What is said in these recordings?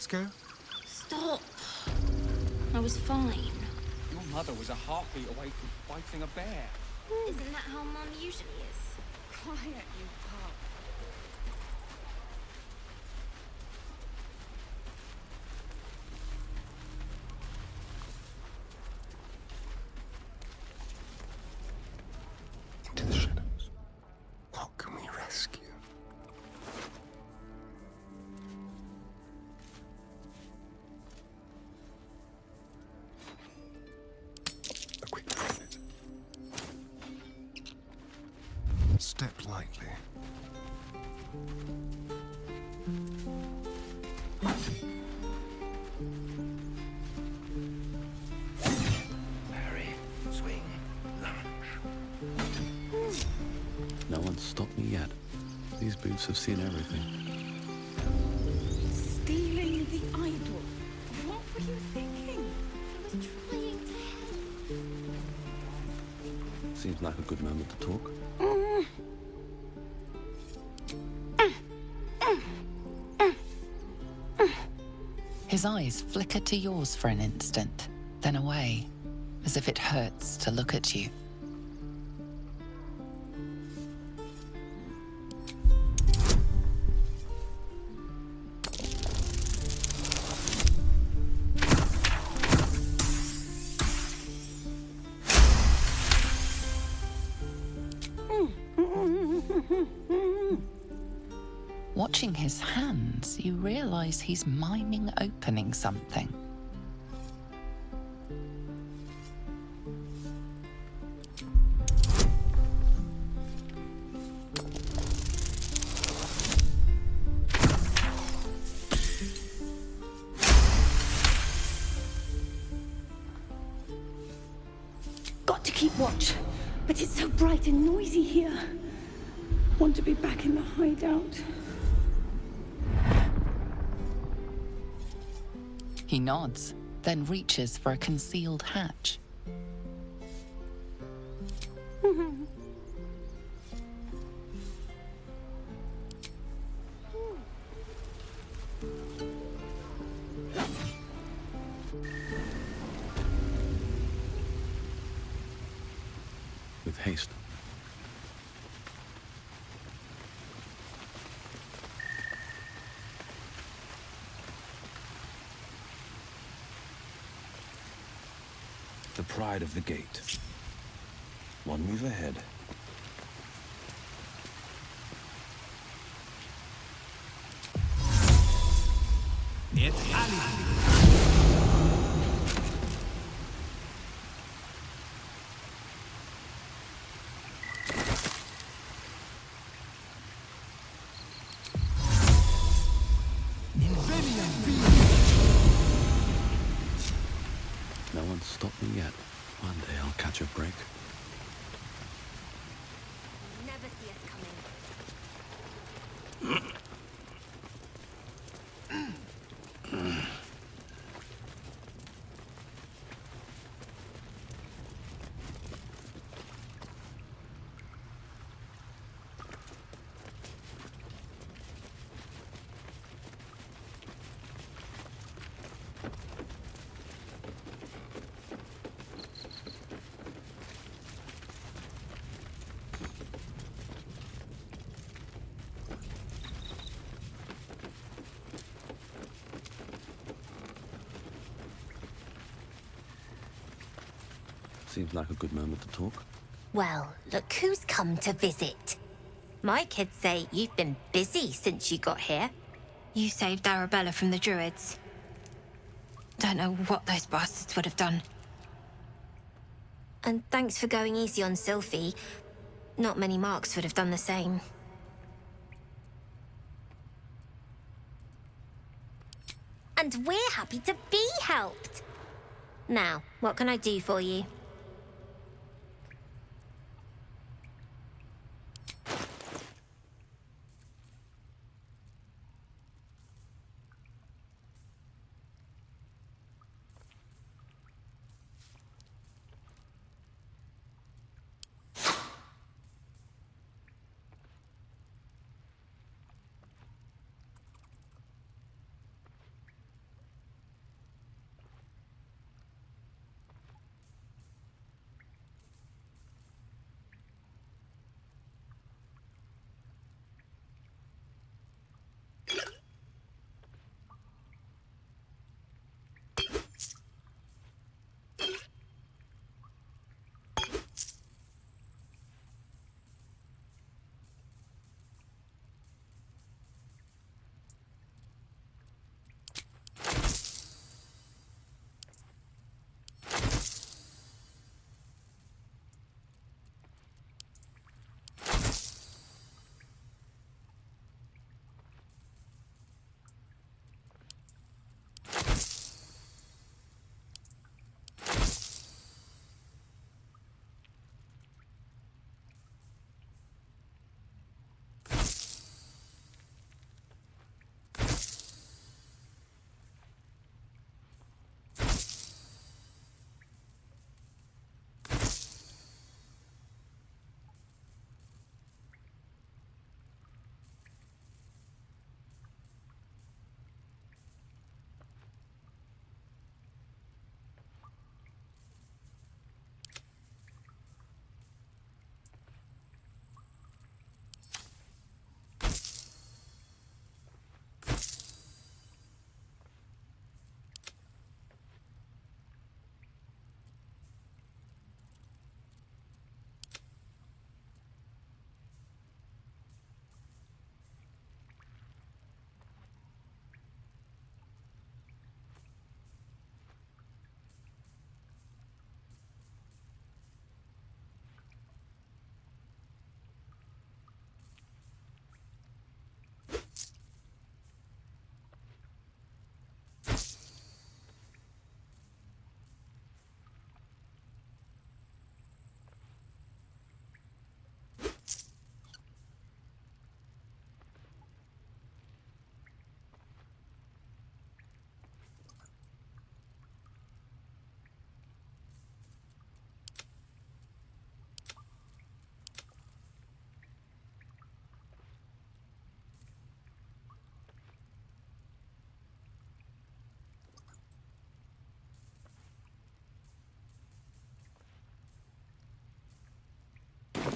go? Stop. I was fine. Your mother was a heartbeat away from fighting a bear. Isn't that how Mum usually is? Quiet, you pup. Into the shadows. What can we rescue? A quick minute. Step lightly. Parry, swing, lunge. No one's stopped me yet. These boots have seen everything. Stealing the idol. What were you thinking? I was trying to help. Seems like a good moment to talk. His eyes flicker to yours for an instant, then away, as if it hurts to look at you. Watching his hands, you realize he's miming opening something. Got to keep watch. But it's so bright and noisy here. Want to be back in the hideout. He nods, then reaches for a concealed hatch. With haste. The pride of the gate. One move ahead. No one's stopped me yet. One day I'll catch a break. Never see us coming. Seems like a good moment to talk. Well, look who's come to visit. My kids say you've been busy since you got here. You saved Arabella from the Druids. Don't know what those bastards would have done. And thanks for going easy on Sylphie. Not many marks would have done the same. And we're happy to be helped. Now, what can I do for you?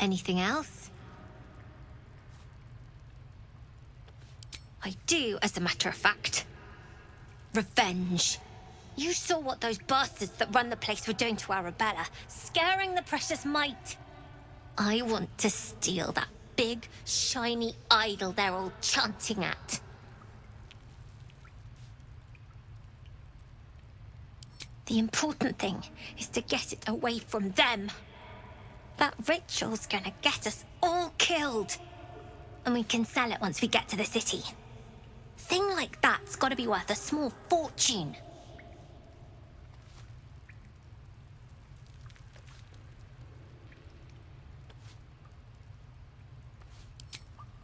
Anything else? I do, as a matter of fact. Revenge. You saw what those bastards that run the place were doing to Arabella, scaring the precious mite. I want to steal that big, shiny idol they're all chanting at. The important thing is to get it away from them. That ritual's gonna get us all killed. And we can sell it once we get to the city. Thing like that's gotta be worth a small fortune.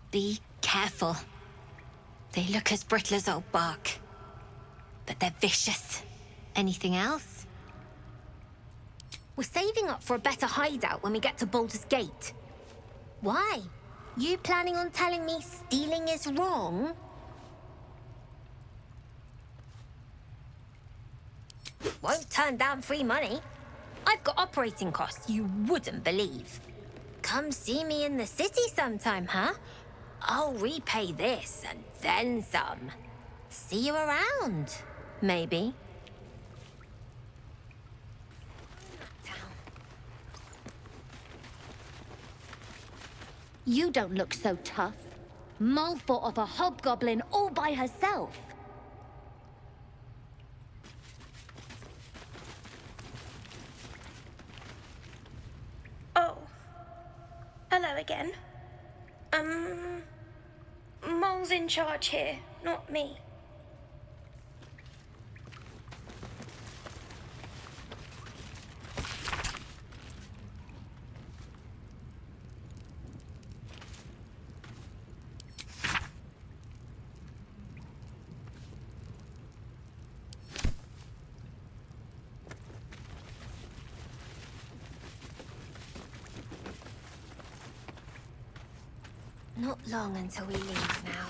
Be careful. They look as brittle as old bark, but they're vicious. Anything else? We're saving up for a better hideout when we get to Baldur's Gate. Why? You planning on telling me stealing is wrong? Won't turn down free money. I've got operating costs you wouldn't believe. Come see me in the city sometime, huh? I'll repay this and then some. See you around, maybe. You don't look so tough. Mol fought off a hobgoblin all by herself. Oh. Hello again. Mol's in charge here, not me. Not long until we leave now.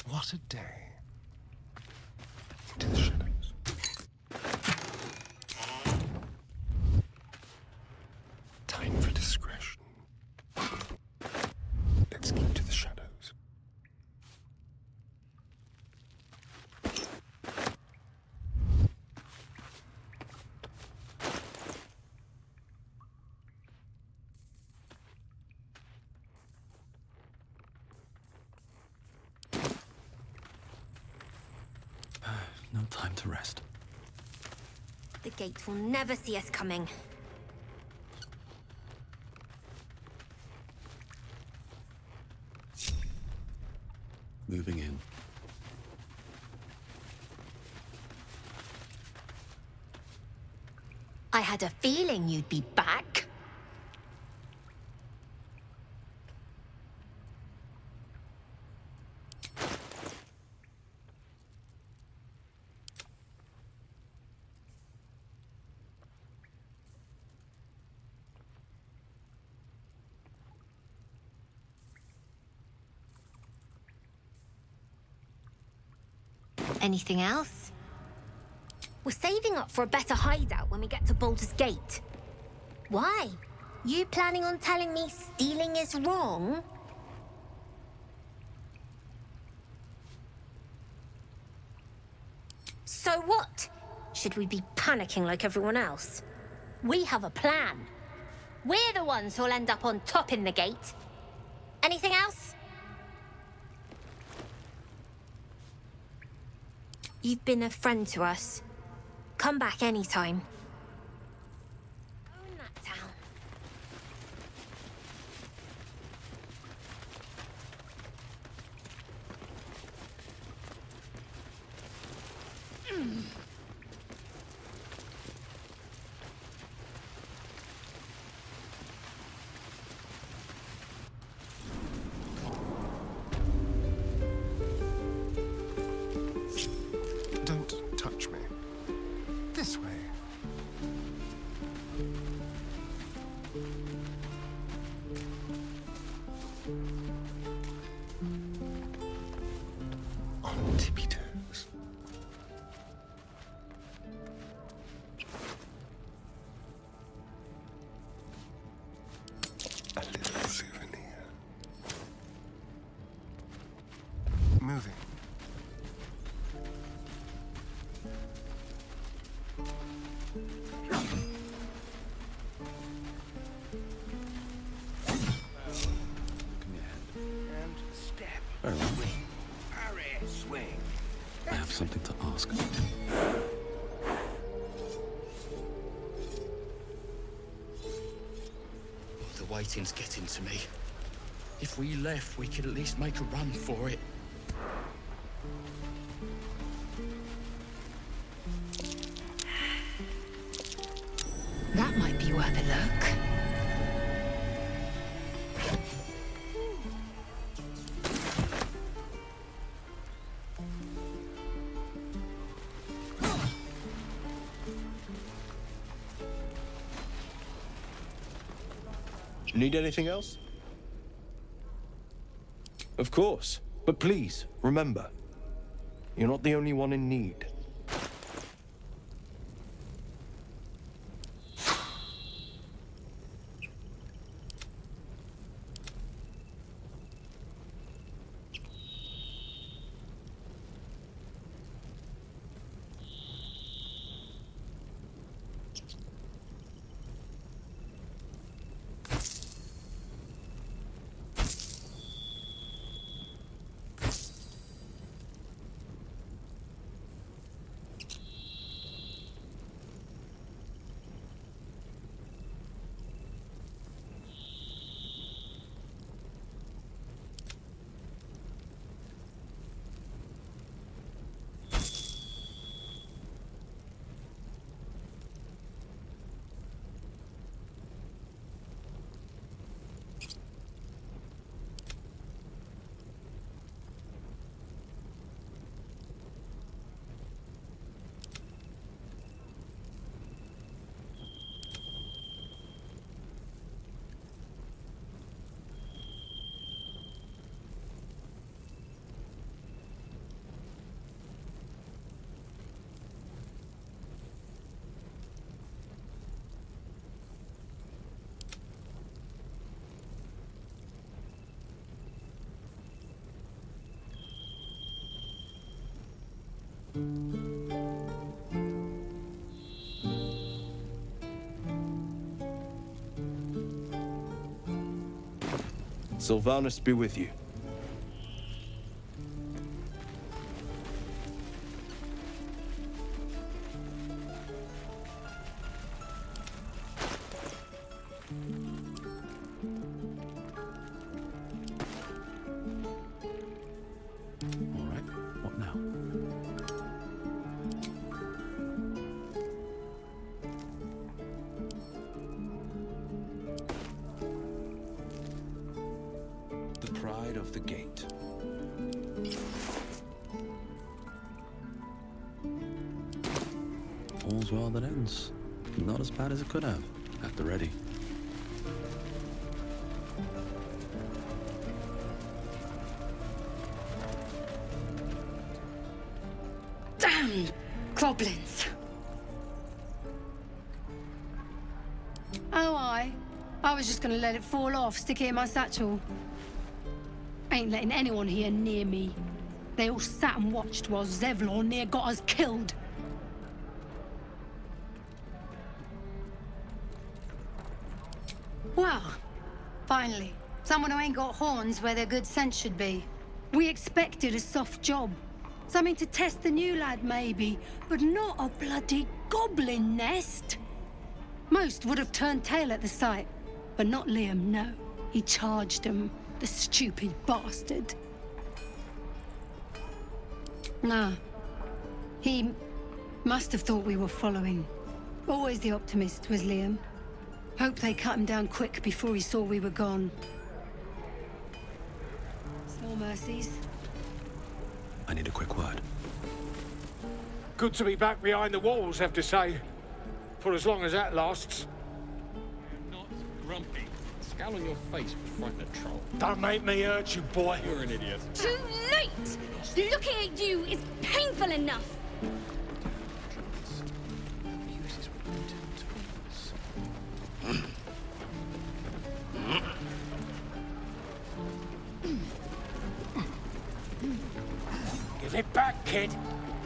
What a day. Into the shadows. Time for discretion. Let's keep to the shadows. No time to rest. The gate will never see us coming. Moving in. I had a feeling you'd be back. Anything else? We're saving up for a better hideout when we get to Baldur's Gate. Why? You planning on telling me stealing is wrong? So what? Should we be panicking like everyone else? We have a plan. We're the ones who'll end up on top in the gate. Anything else? You've been a friend to us. Come back anytime. Own that town. Don't touch me. This way. And step. Very well. Swing. Parry. Swing. I have something to ask. The waiting's getting to me. If we left, we could at least make a run for it. That might be worth a look. Need anything else? Of course. But please, remember, you're not the only one in need. Sylvanus be with you. All right, what now? The pride of the gate. All's well that ends. Not as bad as it could have. At the ready. Damn goblins! Oh, I was just gonna let it fall off, stick it in my satchel. Ain't letting anyone here near me. They all sat and watched while Zevlor near got us killed. Well, finally, someone who ain't got horns where their good sense should be. We expected a soft job. Something to test the new lad, maybe, but not a bloody goblin nest. Most would have turned tail at the sight, but not Liam, no. He charged them, the stupid bastard. Nah. He must have thought we were following. Always the optimist was Liam. Hoped they cut him down quick before he saw we were gone. Small mercies. I need a quick word. Good to be back behind the walls, have to say. For as long as that lasts. Not grumpy. Scowl on your face would frighten a troll. Don't make me hurt you, boy. You're an idiot. Too late! Looking at you is painful enough! Give it back, kid.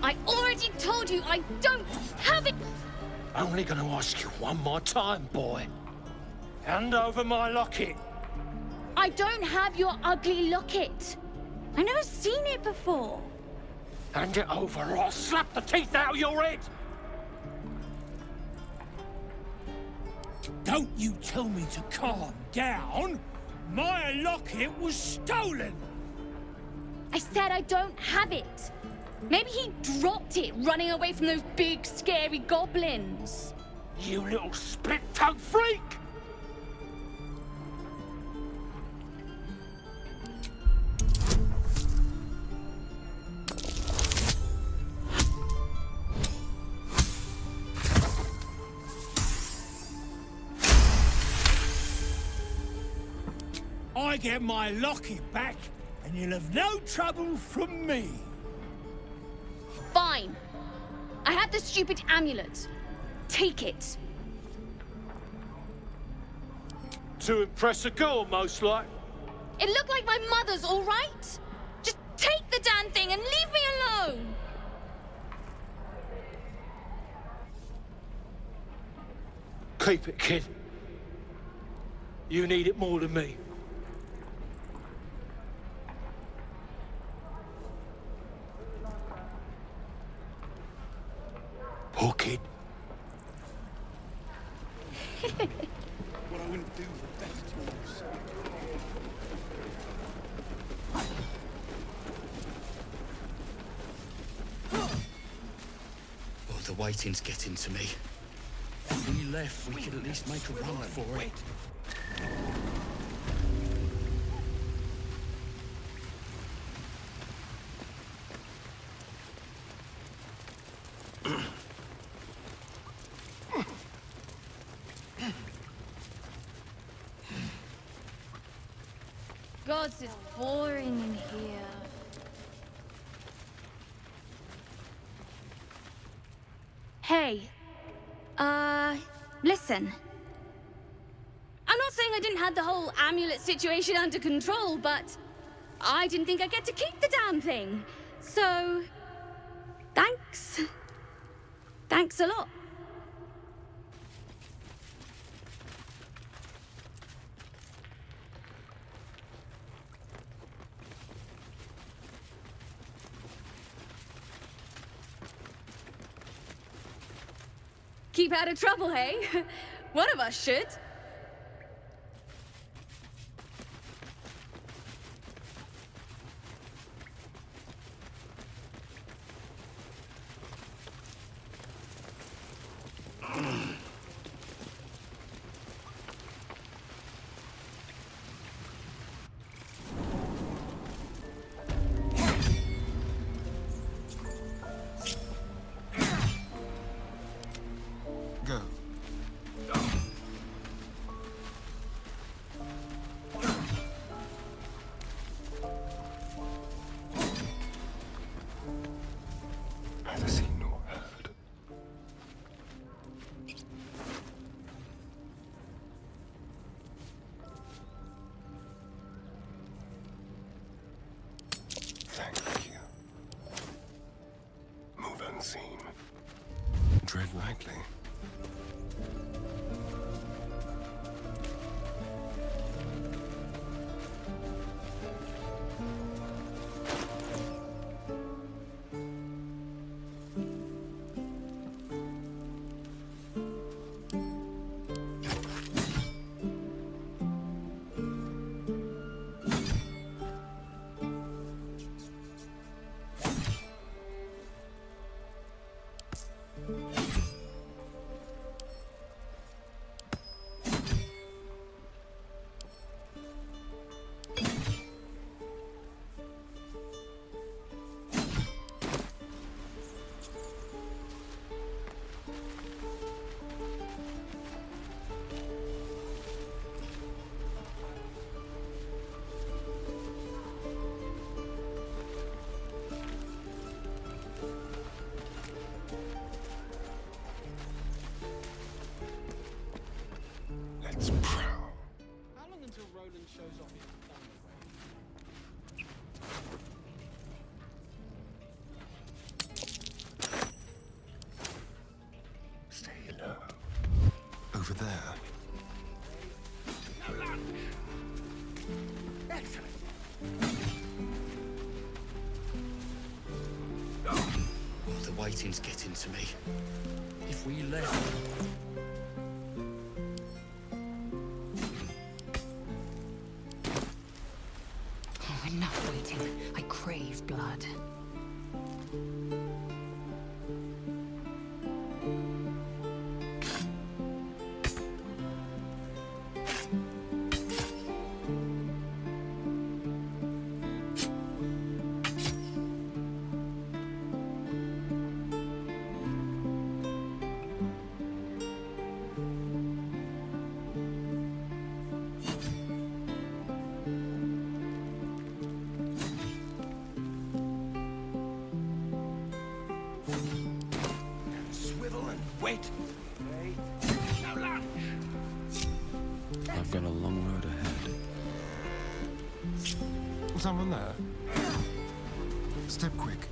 I already told you I don't have it! Only gonna ask you one more time, boy. Hand over my locket. I don't have your ugly locket. I've never seen it before. Hand it over or I'll slap the teeth out of your head! Don't you tell me to calm down! My locket was stolen! I said I don't have it. Maybe he dropped it running away from those big, scary goblins. You little split-tongued freak! I get my locket back, and you'll have no trouble from me. Fine. I have the stupid amulet. Take it. To impress a girl, most like. It looked like my mother's, all right? Just take the damn thing and leave me alone! Keep it, kid. You need it more than me. Poor kid. What I wouldn't do for better tools. Oh, the waiting's getting to me. If we left, we could at least make a run for it. Gods, it's boring in here. Hey, listen. I'm not saying I didn't have the whole amulet situation under control, but I didn't think I'd get to keep the damn thing. So, thanks. Thanks a lot. Keep out of trouble, hey? One of us should. Tread lightly. over there. Excellent. Oh, the waiting's getting to me. If we left... Oh, enough waiting. I crave blood. I've got a long road ahead. Someone there? Step quick.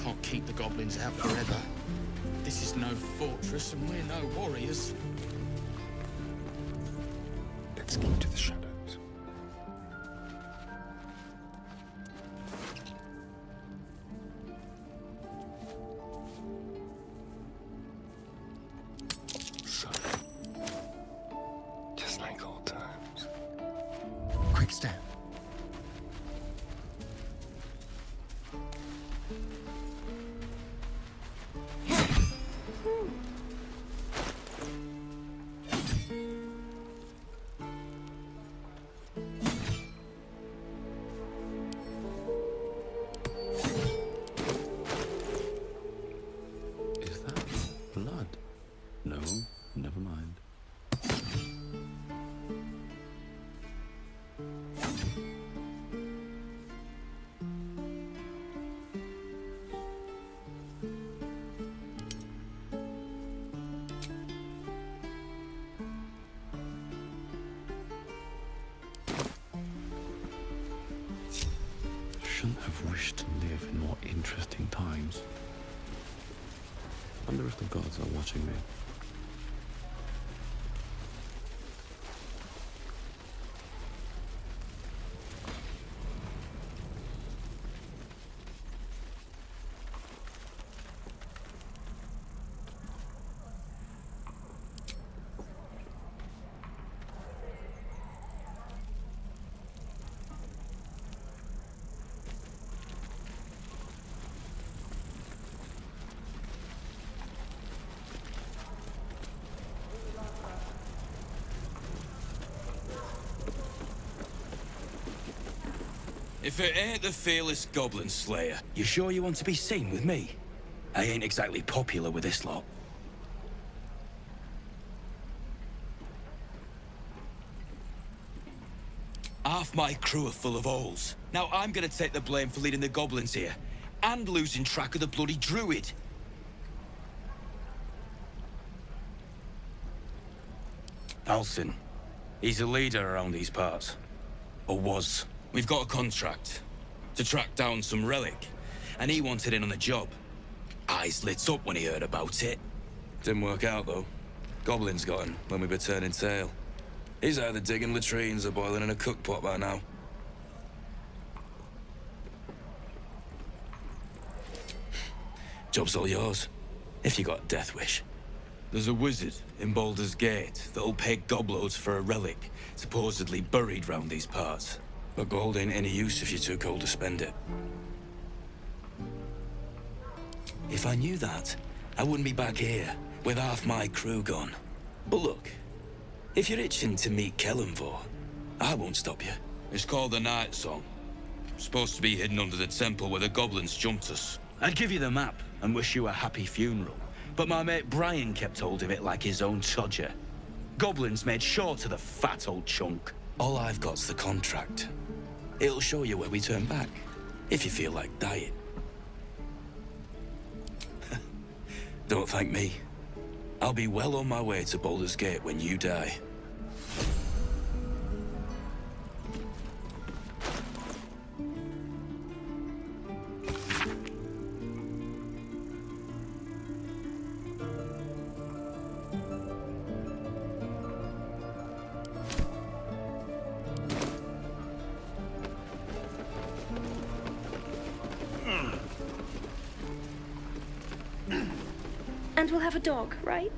Can't keep the goblins out forever. This is no fortress and we're no warriors. Let's keep to the shadows. So, just like old times. Quick step. Is that blood? No, never mind. Shouldn't have wished to live in more interesting times. Wonder if the gods are watching me. If it ain't the fearless Goblin Slayer, you sure you want to be seen with me? I ain't exactly popular with this lot. Half my crew are full of owls. Now I'm gonna take the blame for leading the Goblins here, and losing track of the bloody druid. Alcin. He's a leader around these parts. Or was. We've got a contract to track down some relic, and he wanted in on the job. Eyes lit up when he heard about it. Didn't work out, though. Goblins got him when we were turning tail. He's either digging latrines or boiling in a cookpot by now. Job's all yours, if you got a death wish. There's a wizard in Baldur's Gate that'll pay gobloads for a relic, supposedly buried round these parts. But gold ain't any use if you're too cold to spend it. If I knew that, I wouldn't be back here, with half my crew gone. But look, if you're itching to meet Kellenvor, I won't stop you. It's called the Nightsong. Supposed to be hidden under the temple where the goblins jumped us. I'd give you the map and wish you a happy funeral, but my mate Brian kept hold of it like his own todger. Goblins made sure to the fat old chunk. All I've got's the contract. It'll show you where we turn back, if you feel like dying. Don't thank me. I'll be well on my way to Baldur's Gate when you die. And we'll have a dog, right?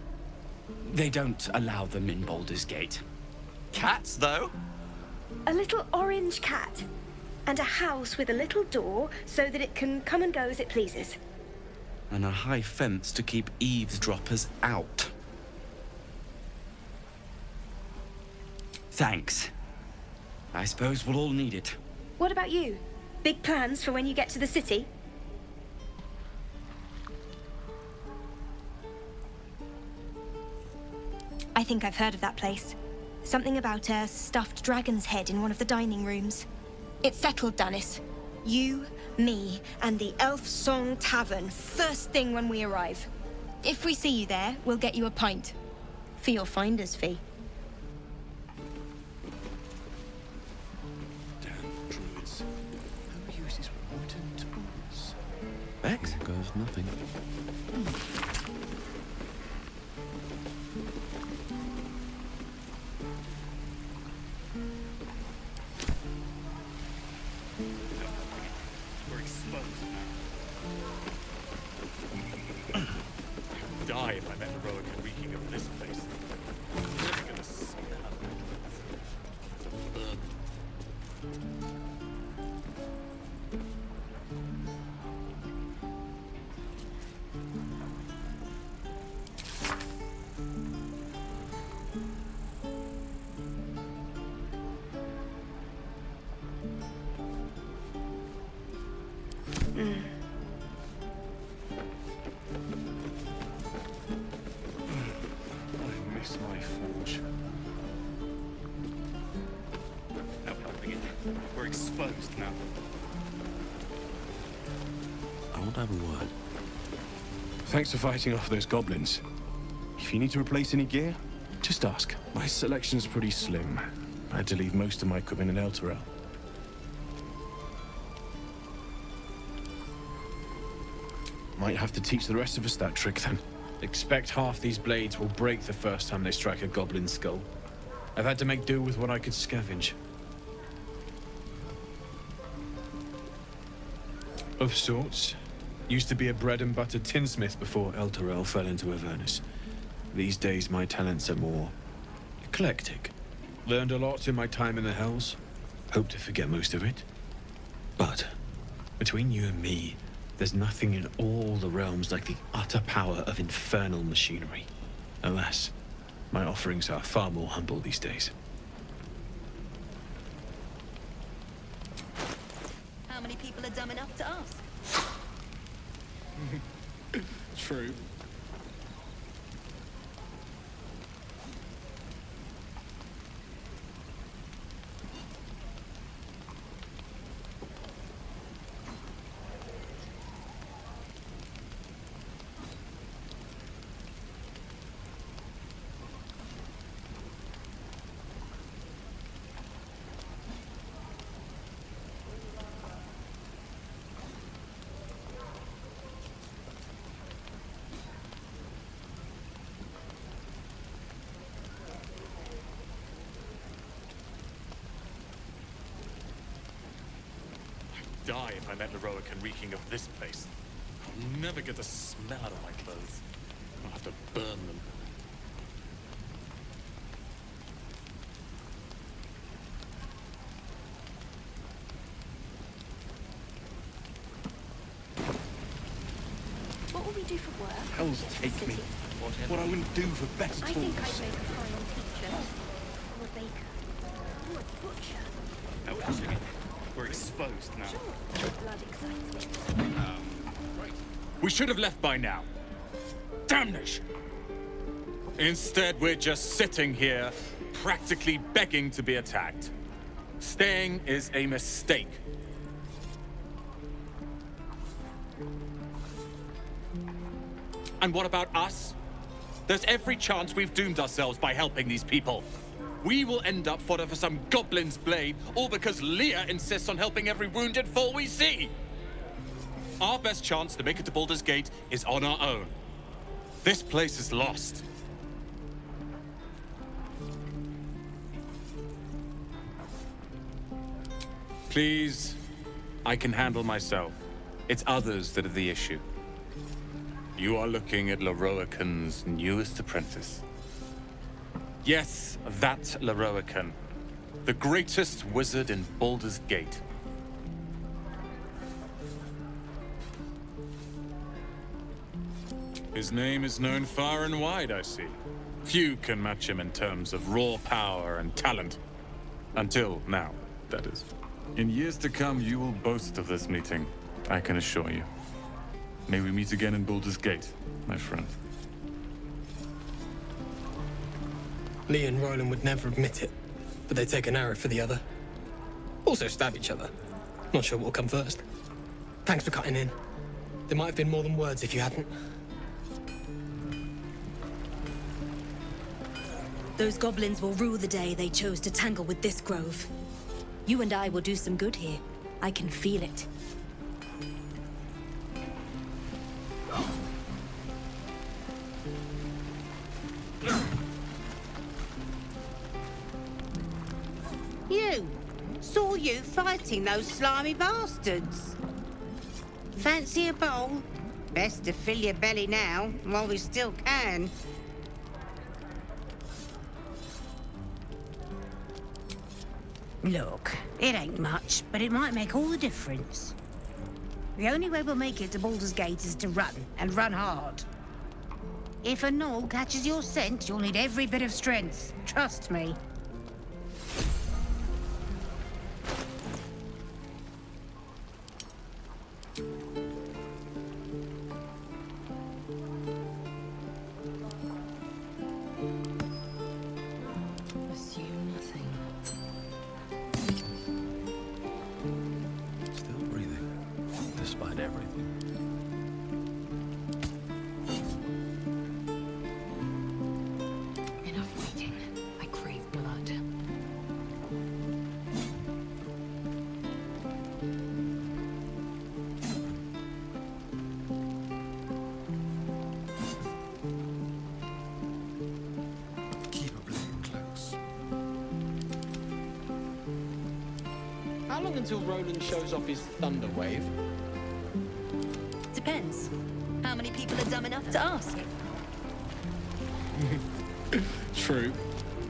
They don't allow them in Baldur's Gate. Cats, though? A little orange cat. And a house with a little door so that it can come and go as it pleases. And a high fence to keep eavesdroppers out. Thanks. I suppose we'll all need it. What about you? Big plans for when you get to the city? I think I've heard of that place. Something about a stuffed dragon's head in one of the dining rooms. It's settled, Dennis. You, me, and the Elf Song Tavern, first thing when we arrive. If we see you there, we'll get you a pint. For your finder's fee. Damn druids. Who uses wooden tools? Bex? There goes nothing. Die if I met heroic and reeking of this place. I'm never gonna smell my forge. No helping it. We're exposed now. I want to have a word. Thanks for fighting off those goblins. If you need to replace any gear, just ask. My selection's pretty slim. I had to leave most of my equipment in Elturel. Might have to teach the rest of us that trick then. Expect half these blades will break the first time they strike a goblin skull. I've had to make do with what I could scavenge. Of sorts. Used to be a bread and butter tinsmith before Elturel fell into Avernus. These days my talents are more eclectic. Learned a lot in my time in the Hells. Hope to forget most of it. But between you and me, there's nothing in all the realms like the utter power of infernal machinery. Alas, my offerings are far more humble these days. How many people are dumb enough to ask? True. Die if I met heroic and reeking of this place. I'll never get the smell out of my clothes. I'll have to burn them. What will we do for work? Hells take me. What I wouldn't do for better tools. I think I'd make a fine teacher. Or a baker. Or a butcher. No, actually, we're exposed now. Sure. Blood excites me. Right. We should have left by now. Damnation! Instead, we're just sitting here, practically begging to be attacked. Staying is a mistake. And what about us? There's every chance we've doomed ourselves by helping these people. We will end up fodder for some goblin's blade, all because Leah insists on helping every wounded foe we see. Our best chance to make it to Baldur's Gate is on our own. This place is lost. Please, I can handle myself. It's others that are the issue. you are looking at Laroican's newest apprentice. Yes, that Laroican. The greatest wizard in Baldur's Gate. His name is known far and wide, I see. Few can match him in terms of raw power and talent. Until now, that is. In years to come, you will boast of this meeting, I can assure you. May we meet again in Baldur's Gate, my friend. Lee and Roland would never admit it, but they take an arrow for the other. Also stab each other. Not sure what will come first. Thanks for cutting in. There might have been more than words if you hadn't. Those goblins will rue the day they chose to tangle with this grove. You and I will do some good here. I can feel it. You! Saw you fighting those slimy bastards. Fancy a bowl? Best to fill your belly now, while we still can. Look, it ain't much, but it might make all the difference. The only way we'll make it to Baldur's Gate is to run, and run hard. If a gnoll catches your scent, you'll need every bit of strength. Trust me. Assume nothing. Still breathing, despite everything. Enough waiting. I crave blood. Keep a blade close. How long until Roland shows off his thunder wave? Depends. How many people are dumb enough to ask? True.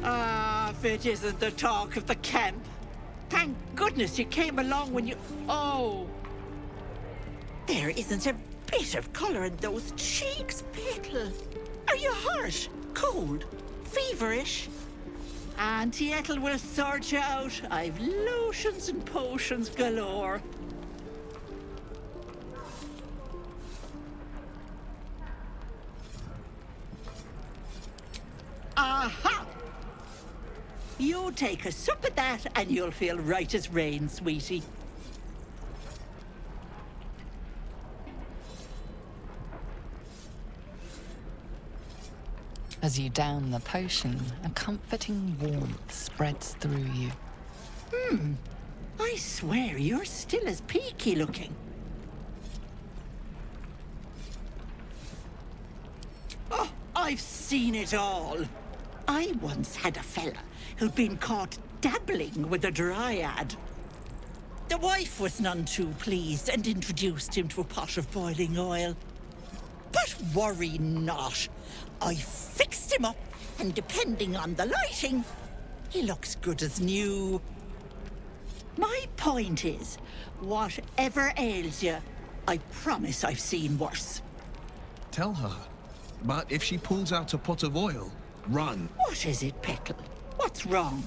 Ah, if it isn't the talk of the camp. Thank goodness you came along when you... Oh! There isn't a bit of colour in those cheeks, Petal. Are you hurt? Cold? Feverish? Auntie Ethel will sort you out. I've lotions and potions galore. Aha! You take a sup at that and you'll feel right as rain, sweetie. As you down the potion, a comforting warmth spreads through you. I swear you're still as peaky looking. Oh, I've seen it all. I once had a fella who'd been caught dabbling with a dryad. The wife was none too pleased and introduced him to a pot of boiling oil. But worry not. I fixed him up, and depending on the lighting, he looks good as new. My point is, whatever ails you, I promise I've seen worse. Tell her. But if she pulls out a pot of oil, run. What is it, Petal? What's wrong?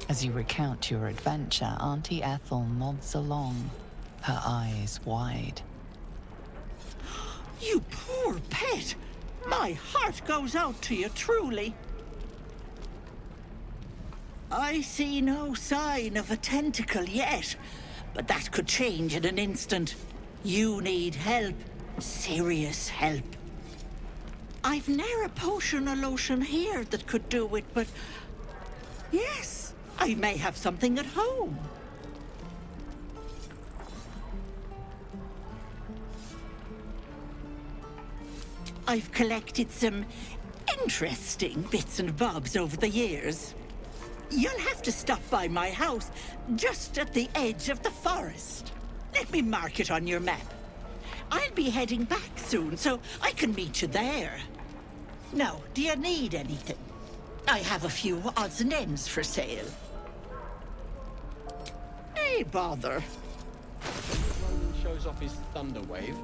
As you recount your adventure, Auntie Ethel nods along, her eyes wide. You poor pet! My heart goes out to you, truly. I see no sign of a tentacle yet, but that could change in an instant. You need help. Serious help. I've ne'er a potion or lotion here that could do it, but... yes, I may have something at home. I've collected some interesting bits and bobs over the years. You'll have to stop by my house, just at the edge of the forest. Let me mark it on your map. I'll be heading back soon, so I can meet you there. Now, do you need anything? I have a few odds and ends for sale. Hey, bother. Roland shows off his thunder wave.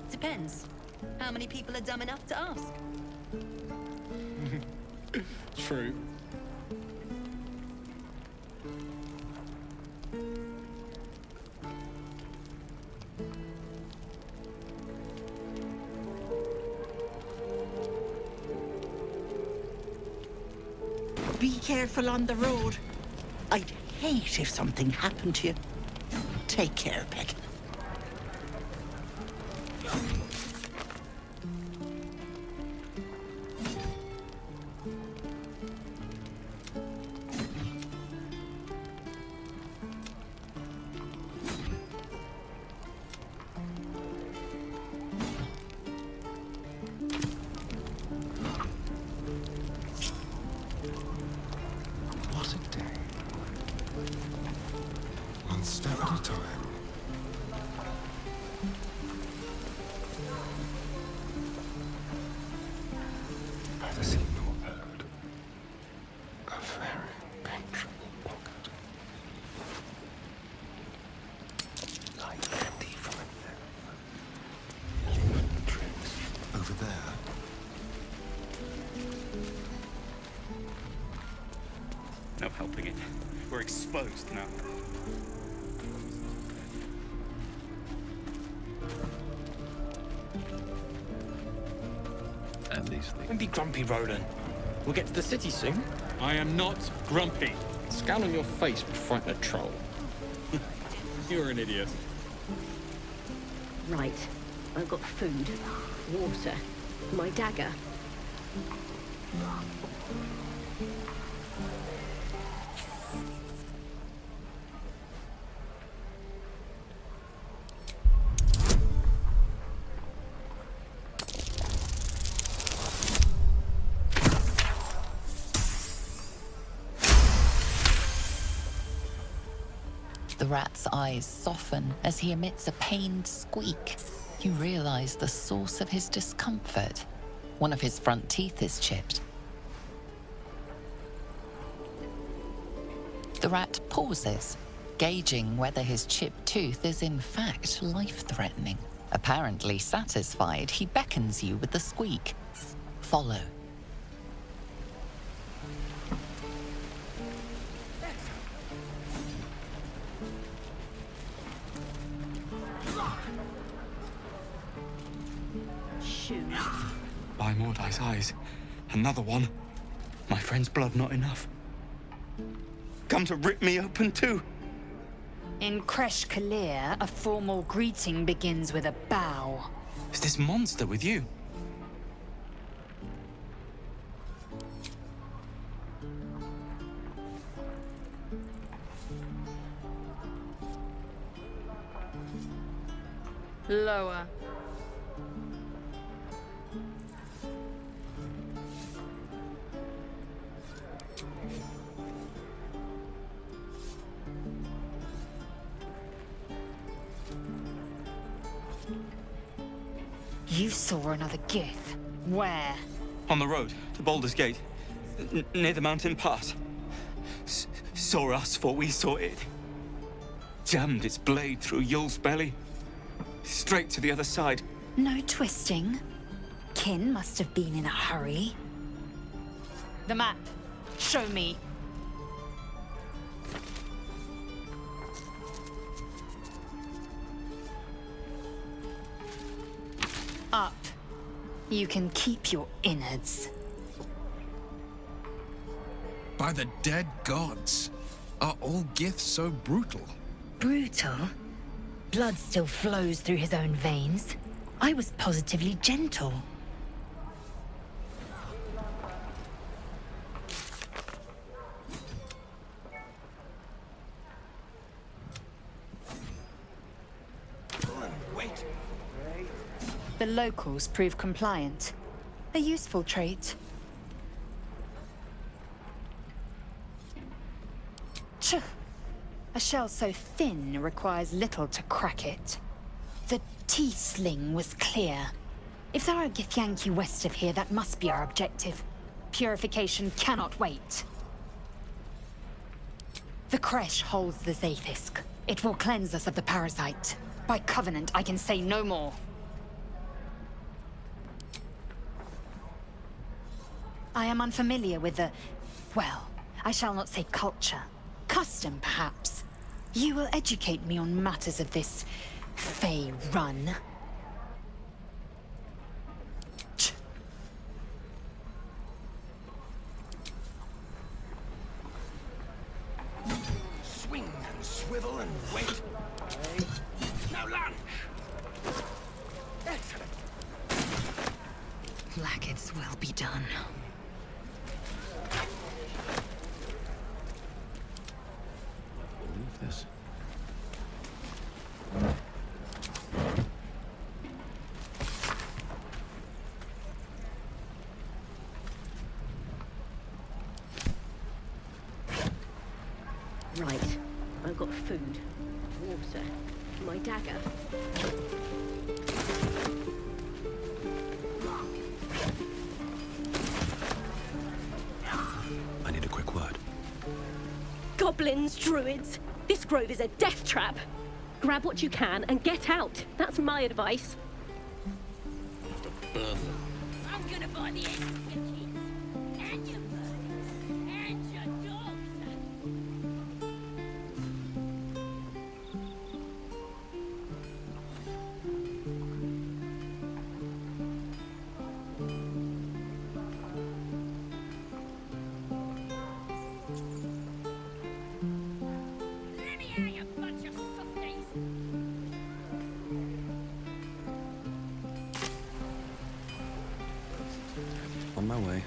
Depends. How many people are dumb enough to ask? True. Be careful on the road. I'd hate if something happened to you. Take care, pet. What a day. One step at a time. Neither seen nor heard. A very pantry pocket. Like candy from a gnome. Tricks. Over there. No helping it. We're exposed now. And these things. Don't be grumpy, Roland. We'll get to the city soon. I am not grumpy. A scowl on your face would frighten a troll. You're an idiot. Right. I've got food, water, my dagger. The rat's eyes soften as he emits a pained squeak. You realize the source of his discomfort. One of his front teeth is chipped. The rat pauses, gauging whether his chipped tooth is in fact life-threatening. Apparently satisfied, he beckons you with the squeak. Follow. By Mordai's eyes. Another one. My friend's blood not enough. Come to rip me open too. In Kresh Kalir, a formal greeting begins with a bow. Is this monster with you? Lower. You saw another Gith. Where? On the road to Baldur's Gate, near the mountain pass. Saw us before we saw it. Jammed its blade through Yul's belly. Straight to the other side. No twisting. Kin must have been in a hurry. The map. Show me. Up. You can keep your innards. By the dead gods. Are all Giths so brutal? Brutal? Blood still flows through his own veins. I was positively gentle. Wait. The locals prove compliant. A useful trait. A shell so thin requires little to crack it. The Tiefling was clear. If there are Githyanki west of here, that must be our objective. Purification cannot wait. The Kresh holds the Zaithisk. It will cleanse us of the parasite. By covenant, I can say no more. I am unfamiliar with the... well, I shall not say culture. Custom, perhaps. You will educate me on matters of this... Fey run. Swing and swivel and wait. Now lunge. Excellent. Blackets will be done. Believe this. Right. I've got food, water, my dagger. I need a quick word. Goblins, druids. This grove is a death trap. Grab what you can and get out. That's my advice. I'm gonna buy the eggs for your kids. And your birds. And your dogs. Let me out, you bunch of softies. On my way.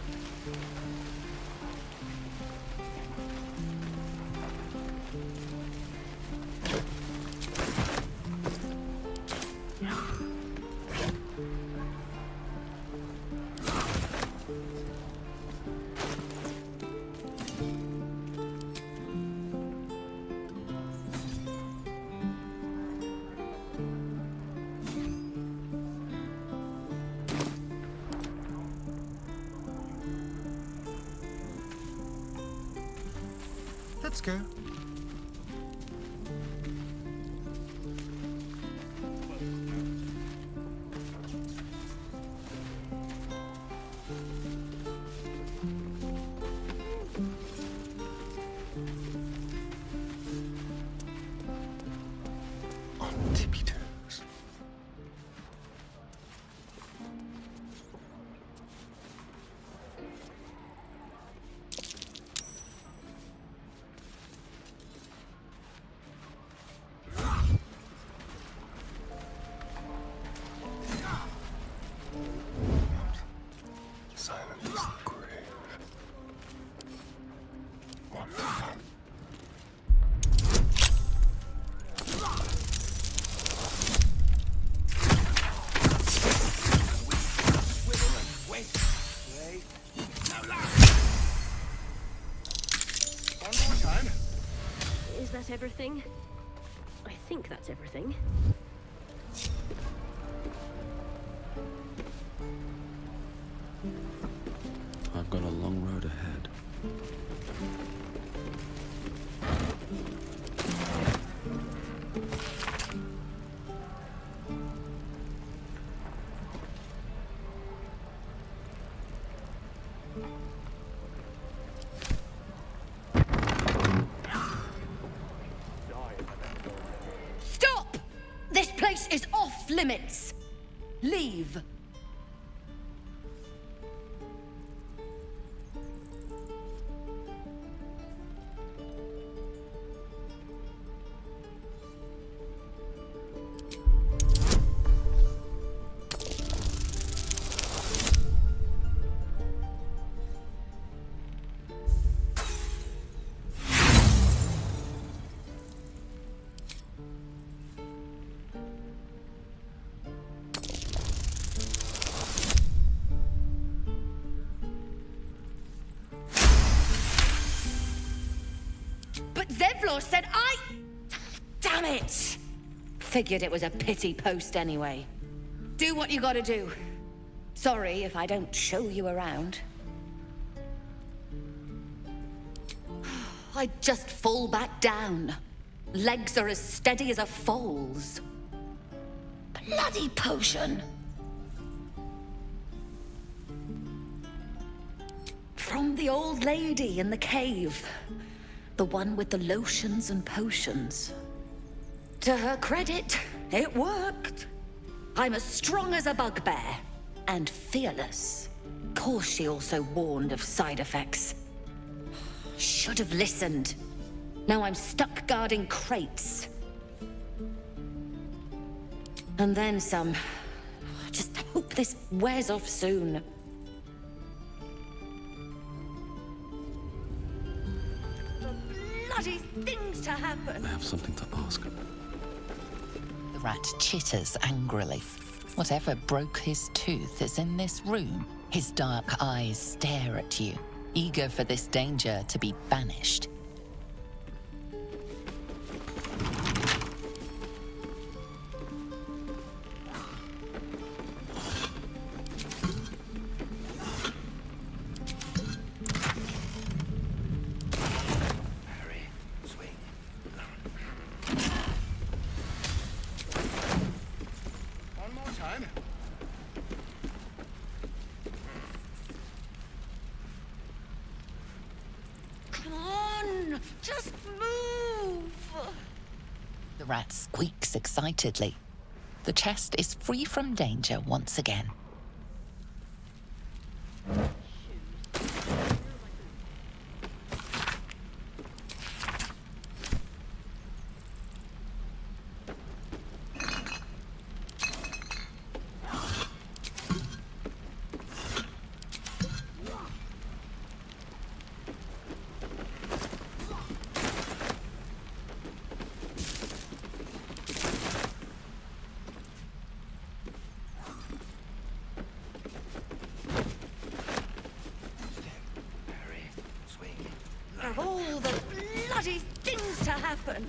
Let's go. On tippy toes. Silent is the grave. Wonderful. One more time. Is that everything? I think that's everything. I've got a long road ahead. Stop! This place is off limits. Leave. Zevlor said Damn it! Figured it was a pity post anyway. Do what you gotta do. Sorry if I don't show you around. I'd just fall back down. Legs are as steady as a foal's. Bloody potion! From the old lady in the cave. The one with the lotions and potions. To her credit, it worked. I'm as strong as a bugbear. And fearless. Course she also warned of side effects. Should have listened. Now I'm stuck guarding crates. And then some. Just hope this wears off soon. Bloody things to happen. I have something to ask. The rat chitters angrily. Whatever broke his tooth is in this room. His dark eyes stare at you, eager for this danger to be banished. The rat squeaks excitedly. The chest is free from danger once again. Of all the bloody things to happen.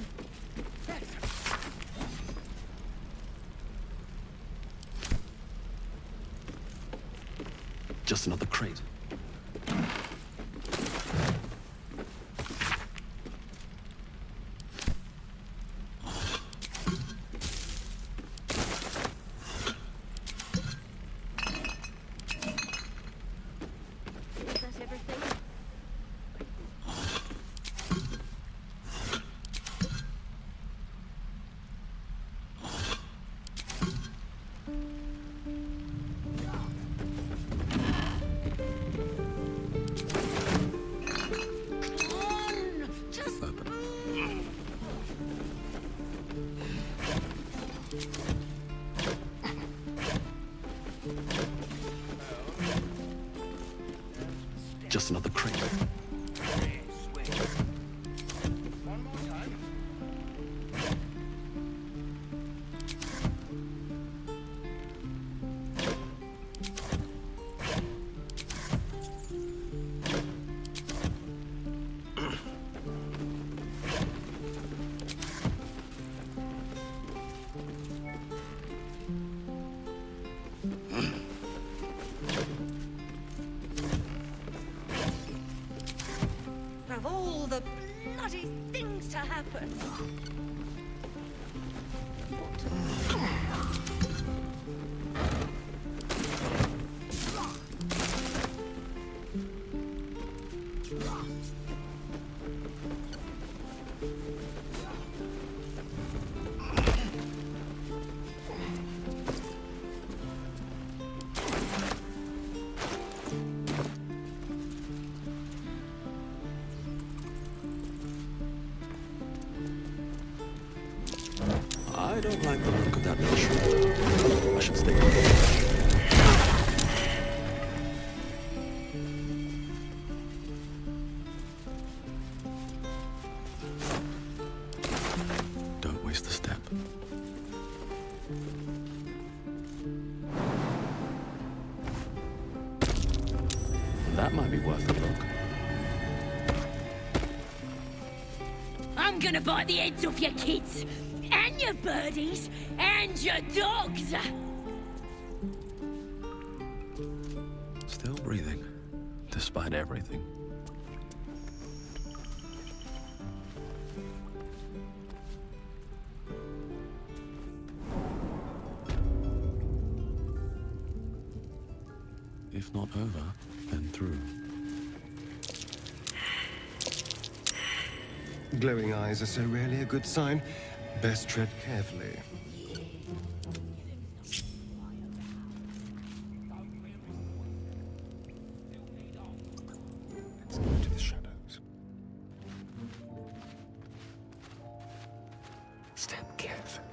Just another crate. Just another crate. Of all the bloody things to happen. I don't like the look of that mushroom. I should stay away. Don't waste a step. That might be worth a look. And I'm gonna bite the heads off your kids, and your birdies, and your dogs! Still breathing, despite everything. If not over, then through. Glowing eyes are so rarely a good sign. Best tread carefully. Let's go to the shadows. Step carefully.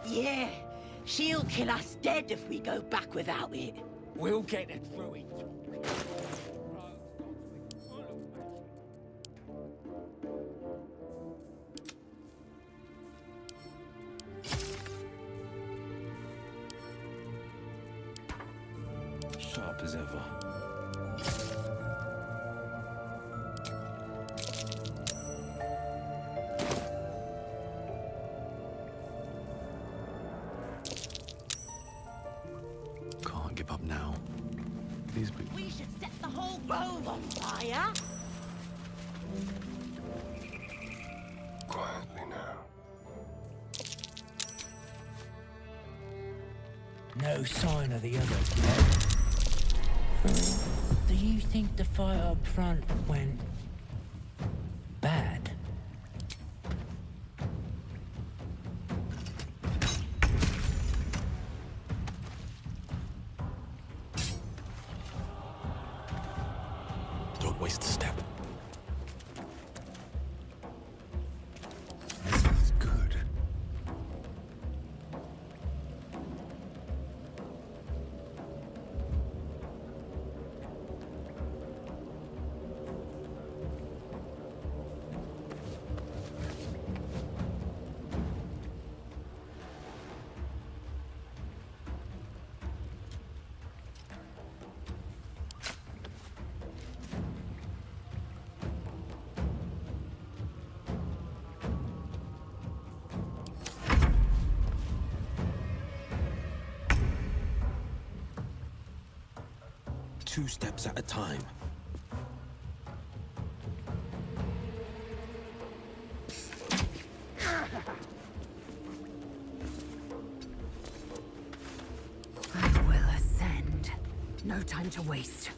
Yeah, she'll kill us dead if we go back without it. We'll get it through it. Sharp as ever. Can't give up now. These people. We should set the whole grove on fire. Quietly now. No sign of the others yet. Do you think the fight up front went bad? Don't waste a step. This feels good. Two steps at a time. I will ascend. No time to waste.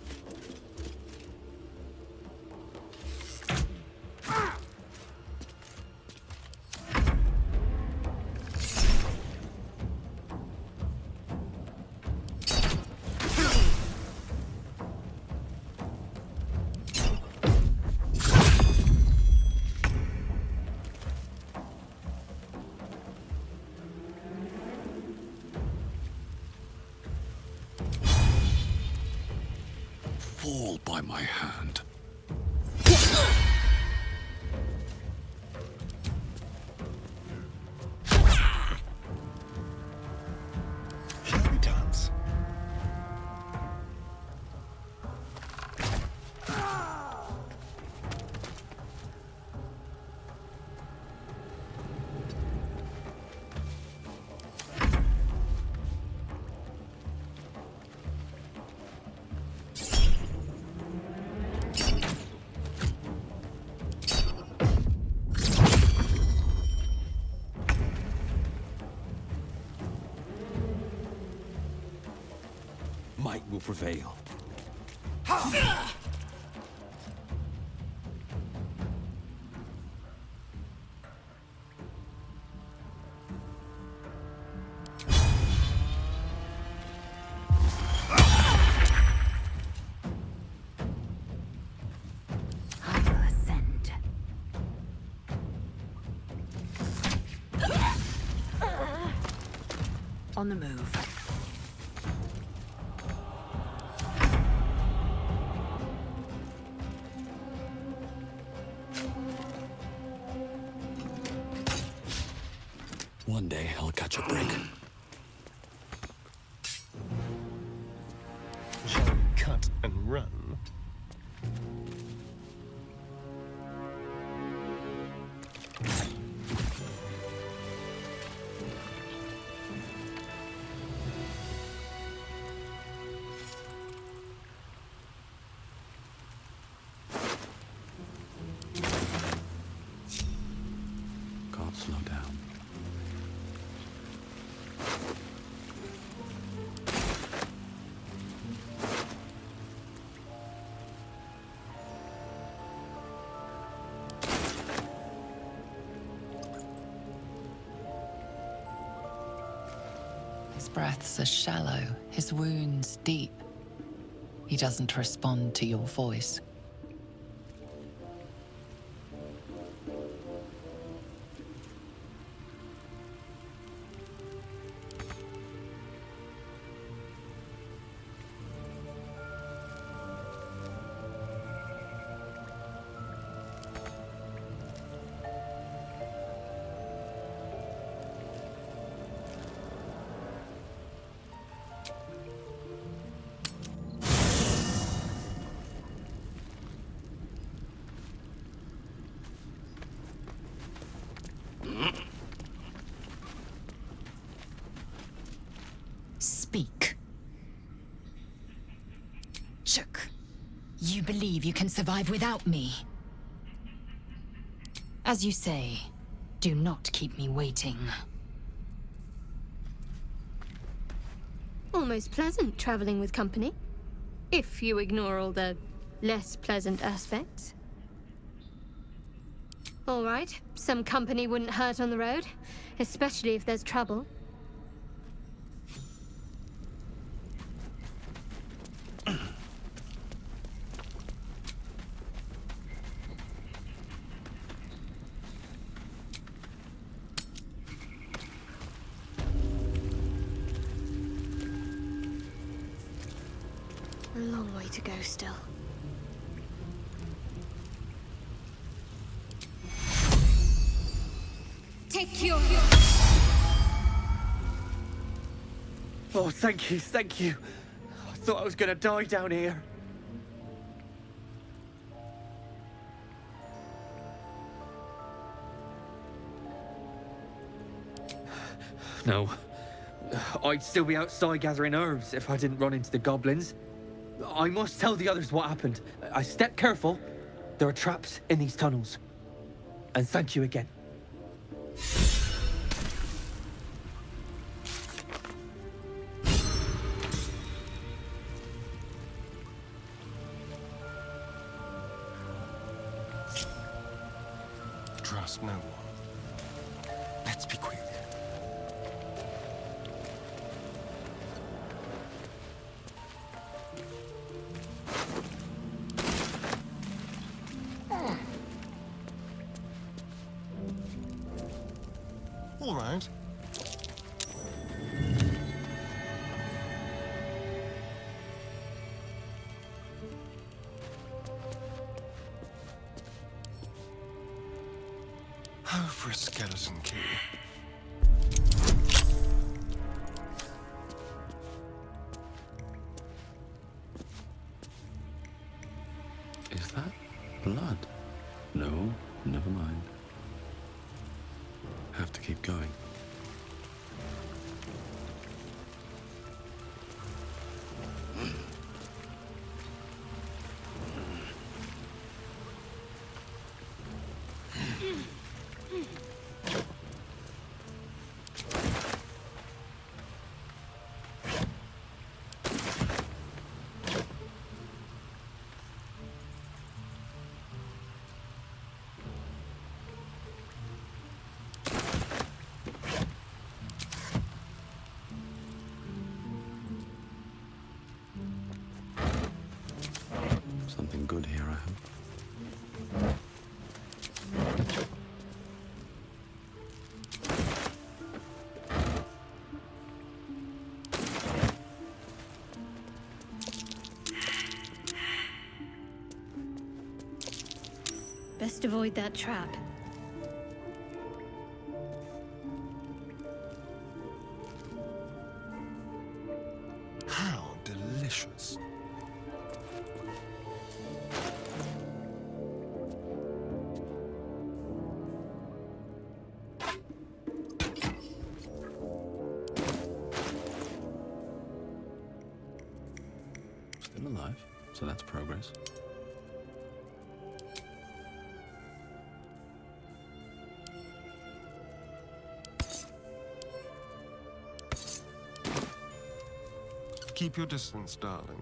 Fall by my hand. Shall we dance? Might will prevail. I will ascend. On the move. One day I'll catch a break. Shall we cut His breaths are shallow, his wounds deep. He doesn't respond to your voice. Speak. Chook, you believe you can survive without me? As you say, do not keep me waiting. Almost pleasant traveling with company. If you ignore all the less pleasant aspects. All right, some company wouldn't hurt on the road, especially if there's trouble. A long way to go still. Take your... Oh, thank you, thank you. I thought I was gonna die down here. No. I'd still be outside gathering herbs if I didn't run into the goblins. I must tell the others what happened. I stepped careful. There are traps in these tunnels. And thank you again. Trust no one. Let's be quick. All right. Oh, for a skeleton key. Is that blood? No, never mind. Have to keep going. Something good here, I hope. Best avoid that trap. How delicious. Still alive, so that's progress. Keep your distance, darling.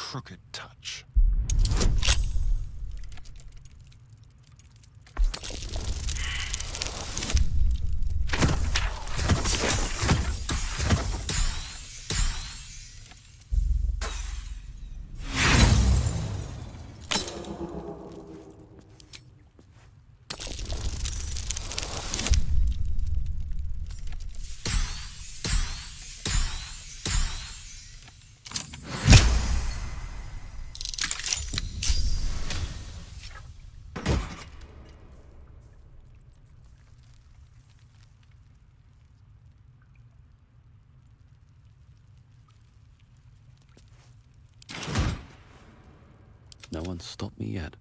crooked touch. No one's stopped me yet.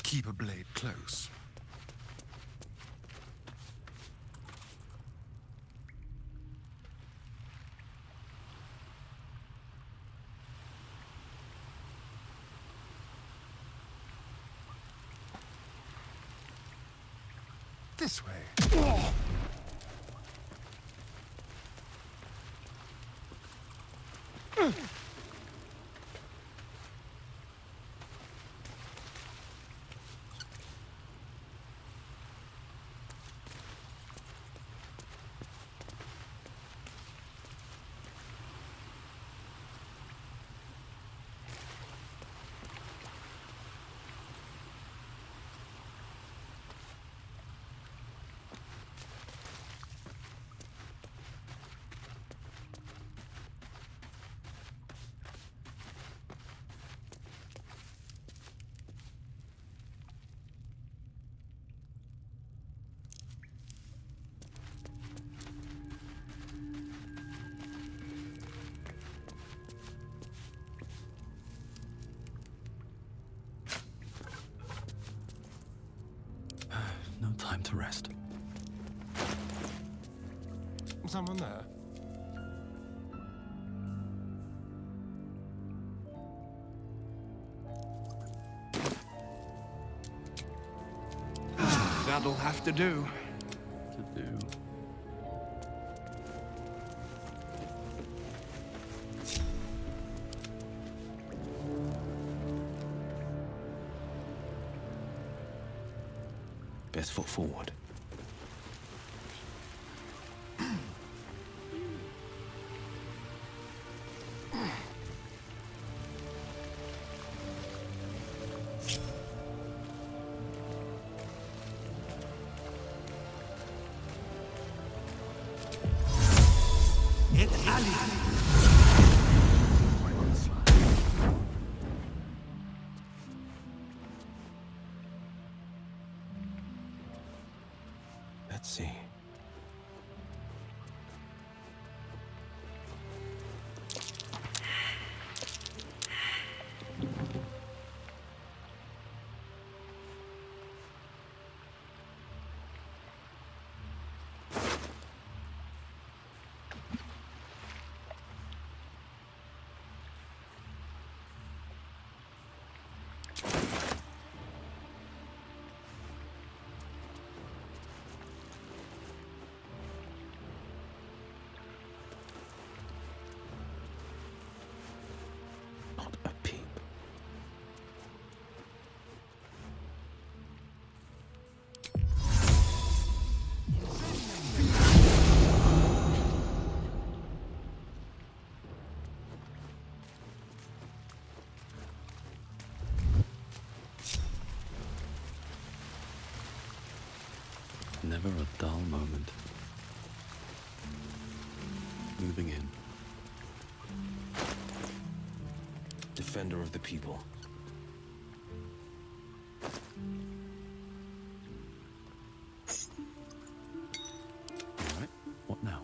Keep a blade close. This way. No time to rest. Someone there? That'll have to do. To do. Best foot forward. Let's see. Never a dull moment. Moving in. Defender of the people. Alright, what now?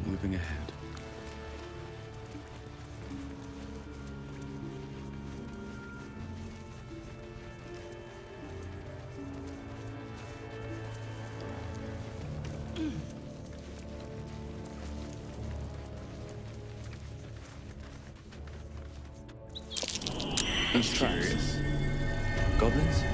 Moving ahead. These traps. Goblins?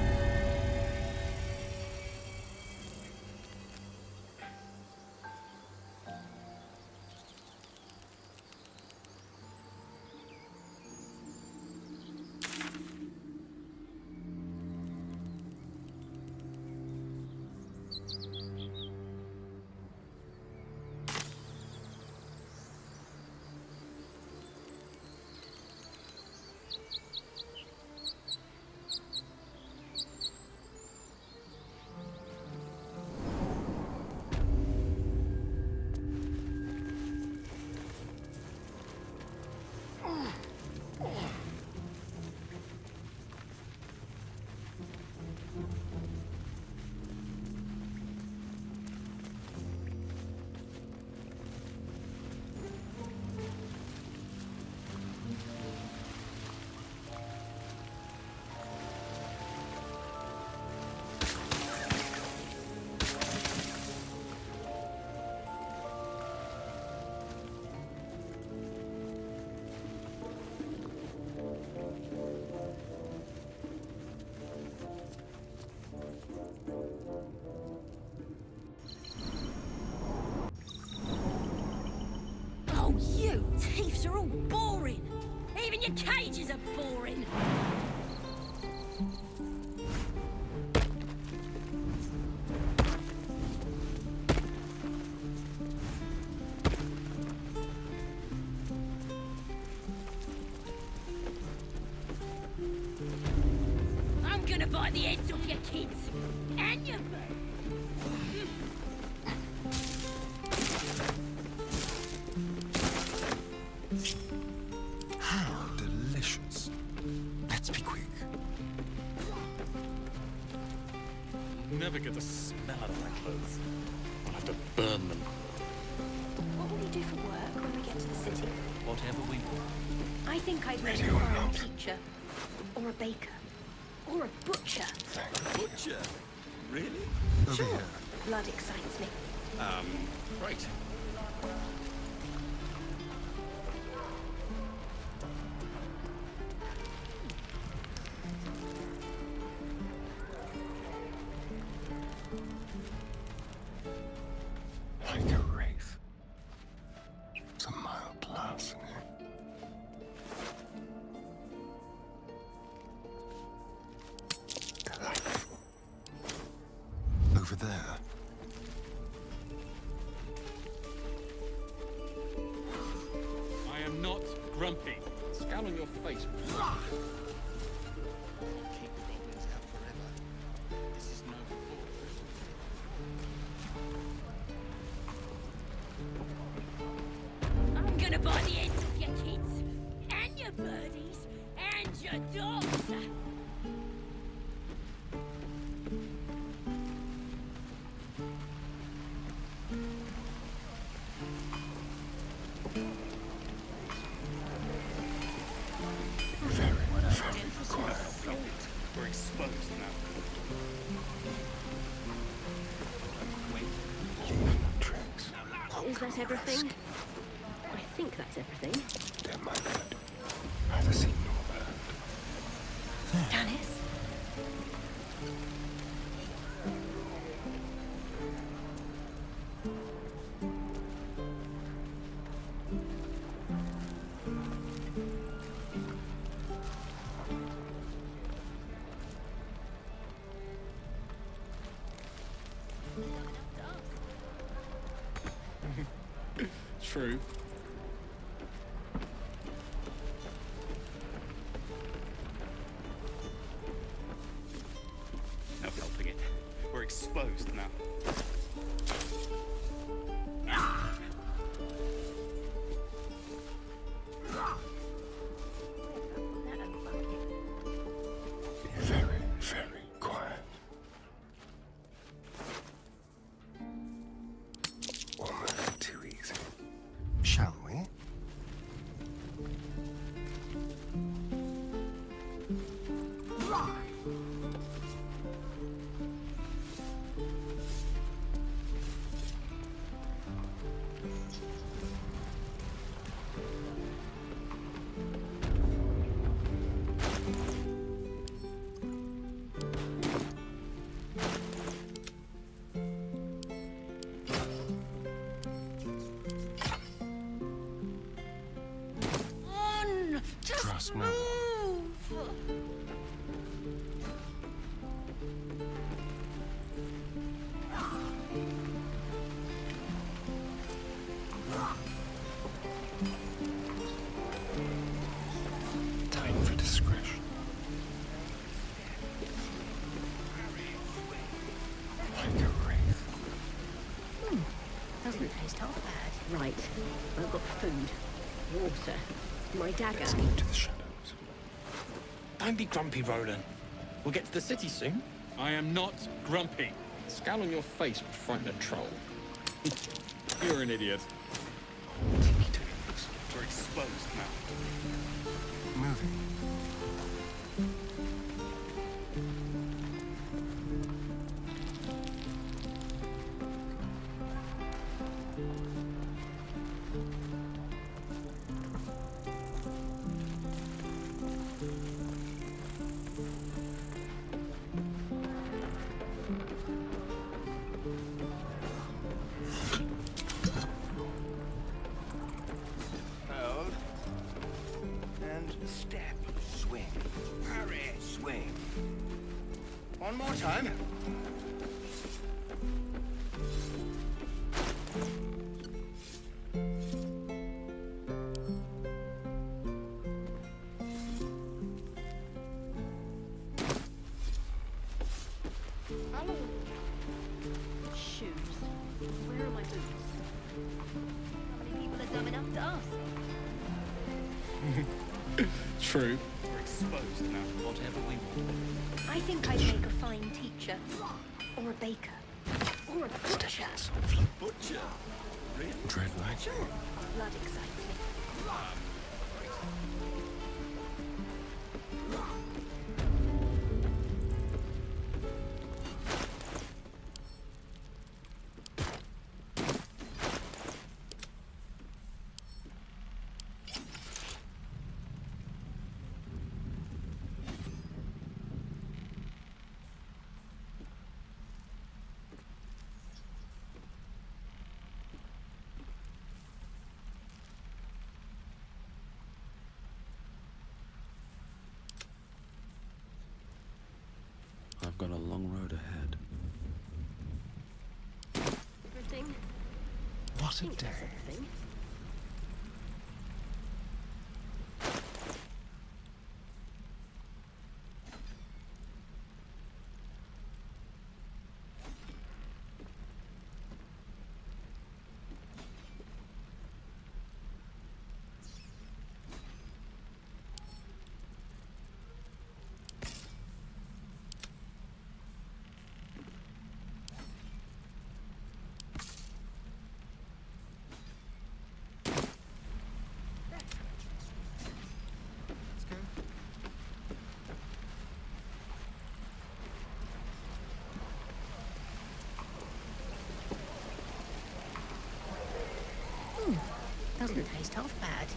Oh, you thieves are all boring. Even your cages are boring. I'm gonna bite the heads off your kids and your birds. How delicious. Let's be quick. Never get the smell out of my clothes. I'll have to burn them. What will you do for work when we get to the city? Whatever we want. I think I'd make a foreign teacher. Or a baker. Or a butcher. Butcher? Really? Over here. Blood excites me. Right. Like a wraith. Some mild larceny. Delightful. Over there. I am not grumpy. Scowl on your face. Keep the goblins out forever. This is no I'm gonna buy the heads off your kids and your birdies and your dogs. We're exposed now. Is that everything? I think that's everything. They're my good. Neither seen nor heard. Dennis? True. No helping it. We're exposed now. Very, very quiet. Almost too easy. ask no more. Time for discretion. Like a wraith. Doesn't taste half bad. Right. I've got food, water, my dagger. Let's keep to the shadows. Don't be grumpy, Roland. We'll get to the city soon. I am not grumpy. Scowl on your face would frighten a troll. You're an idiot. We're exposed now. Moving. Hold. And step. Swing. Parry. Swing. One more time. Shoes. Where are my boots? How many people are dumb enough to ask? True. We're exposed now. Whatever we want. I think I'd make a fine teacher. Or a baker. Or a butcher. Butcher. Really? Dread light. Sure. Blood excites me. I've got a long road ahead. Everything. What a day. Everything. Doesn't taste half bad.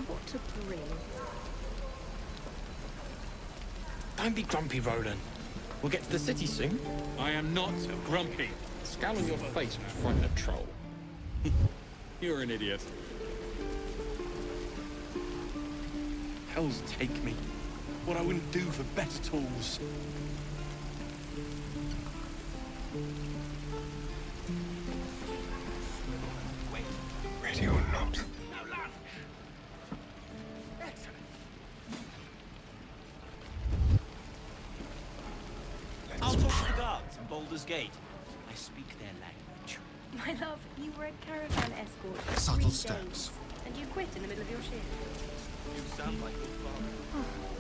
What to bring? Don't be grumpy, Roland. We'll get to the city soon. I am not grumpy. Scowl on your face would frighten a troll. You're an idiot. Hells take me. What I wouldn't do for better tools. Wait. Ready or not. I'll talk to the guards in Baldur's Gate. I speak their language. My love, you were a caravan escort for Subtle 3 steps. days, and you quit in the middle of your shift. You sound like your father.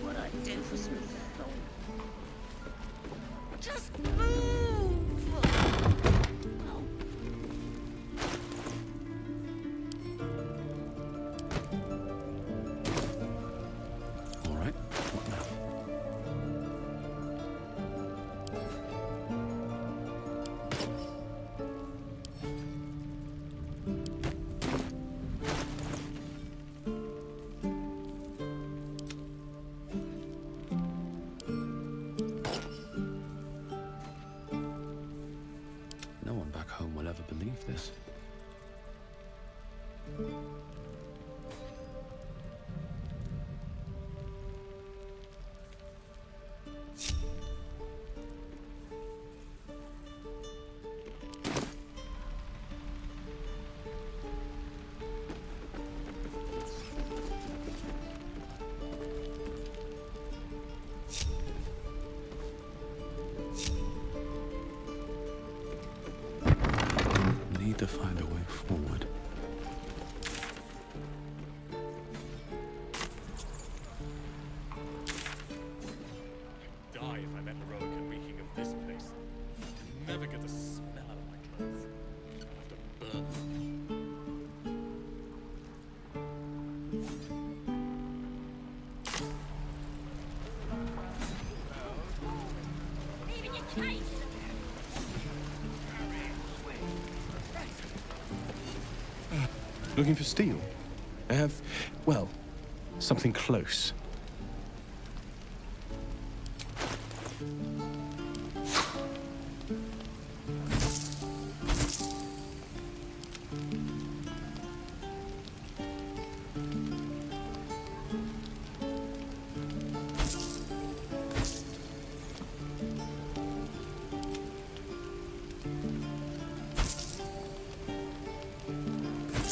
What I'd do for some soul. Just move! All right, what now? to find a way forward. Die if I met heroic and reeking of this place. I'll never get the smell out of my clothes. I'll have to burn them. Looking for steel? I have, well, something close.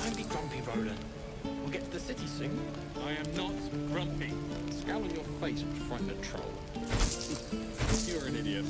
Don't be grumpy, Roland. We'll get to the city soon. I am not grumpy. Scowl on your face would frighten a troll. You're an idiot.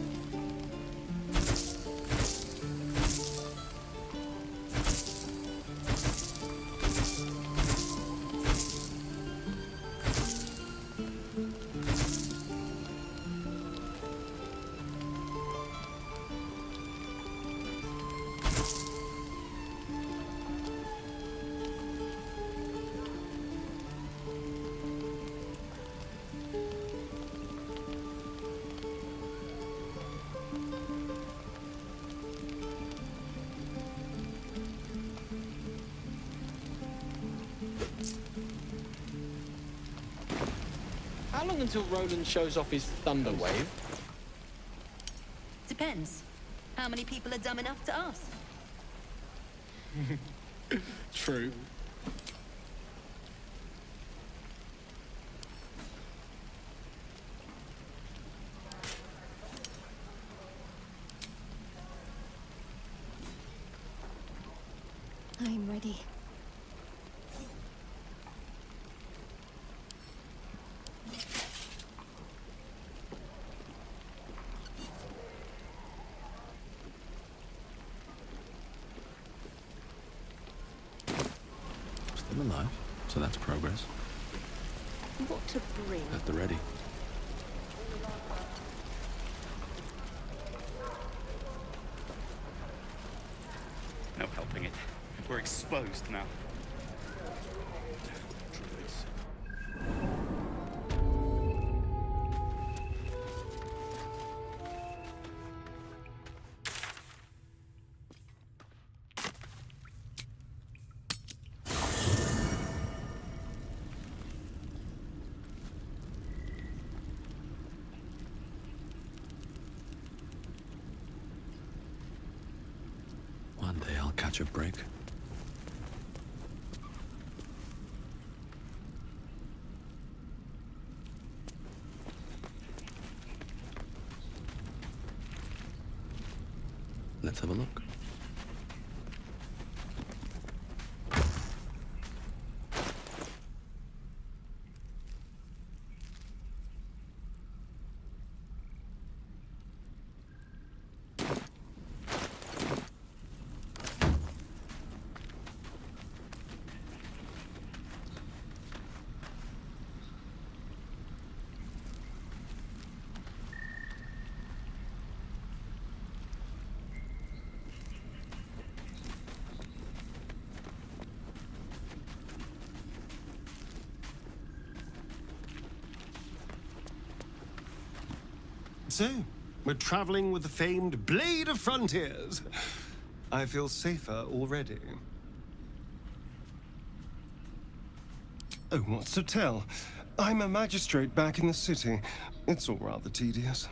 How long until Roland shows off his thunder wave? Depends. How many people are dumb enough to ask? True. I'm ready. Still alive, so that's progress. What to bring? At the ready. No helping it. We're exposed now. One day I'll catch a break. Let's have a look. So, we're traveling with the famed Blade of Frontiers. I feel safer already. Oh, what's to tell? I'm a magistrate back in the city. It's all rather tedious.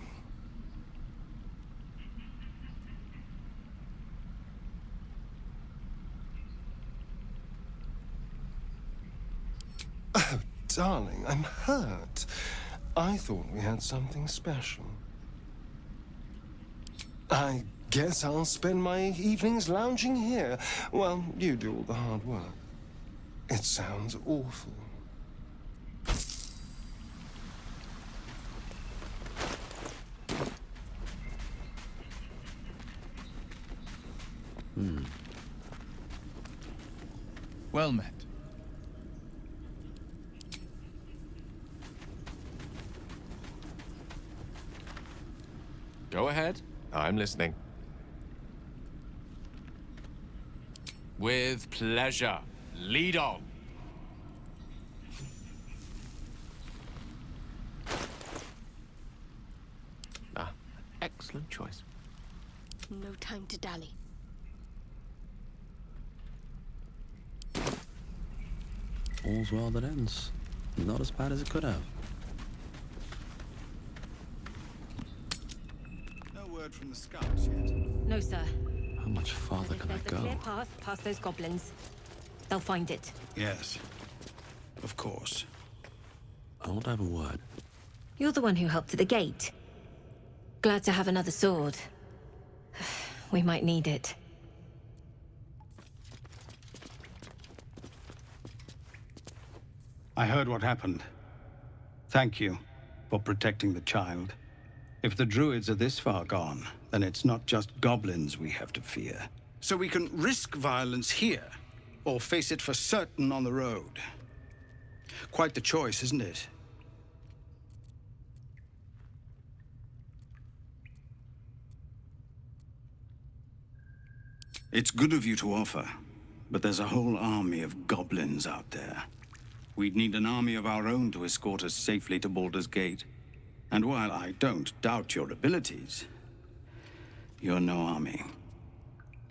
Oh, darling, I'm hurt. I thought we had something special. I guess I'll spend my evenings lounging here while you do all the hard work. It sounds awful. Well met. Go ahead. I'm listening. With pleasure. Lead on. Ah, excellent choice. No time to dally. All's well that ends. Not as bad as it could have. No word from the scouts yet. No, sir. How much farther can I There's a go? clear path past those goblins. They'll find it. Yes. Of course. I want to have a word. You're the one who helped at the gate. Glad to have another sword. We might need it. I heard what happened. Thank you for protecting the child. If the druids are this far gone, then it's not just goblins we have to fear. So we can risk violence here, or face it for certain on the road. Quite the choice, isn't it? It's good of you to offer, but there's a whole army of goblins out there. We'd need an army of our own to escort us safely to Baldur's Gate. And while I don't doubt your abilities, you're no army.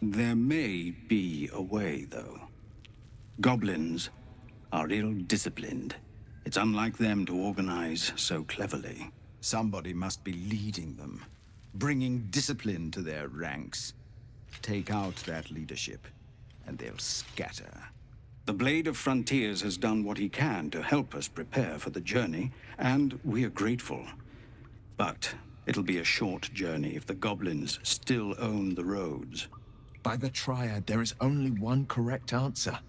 There may be a way, though. Goblins are ill-disciplined. It's unlike them to organize so cleverly. Somebody must be leading them, bringing discipline to their ranks. Take out that leadership, and they'll scatter. The Blade of Frontiers has done what he can to help us prepare for the journey, and we are grateful. But it'll be a short journey if the goblins still own the roads. By the Triad, there is only one correct answer.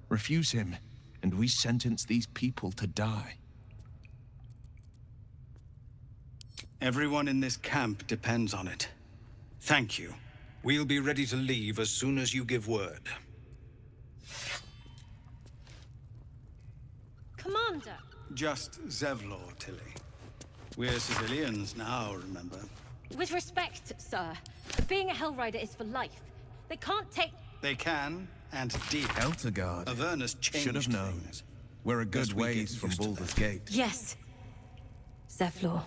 Refuse him, and we sentence these people to die. Everyone in this camp depends on it. Thank you. We'll be ready to leave as soon as you give word. Commander! Just Zevlor, Tilly. We're civilians now, remember? With respect, sir, being a Hellrider is for life. They can't take... They can, and did. Eltergard. Avernus changed Should have known. things. We're a good Best we get ways from used to Baldur's that. Gate. Yes. Zevlor.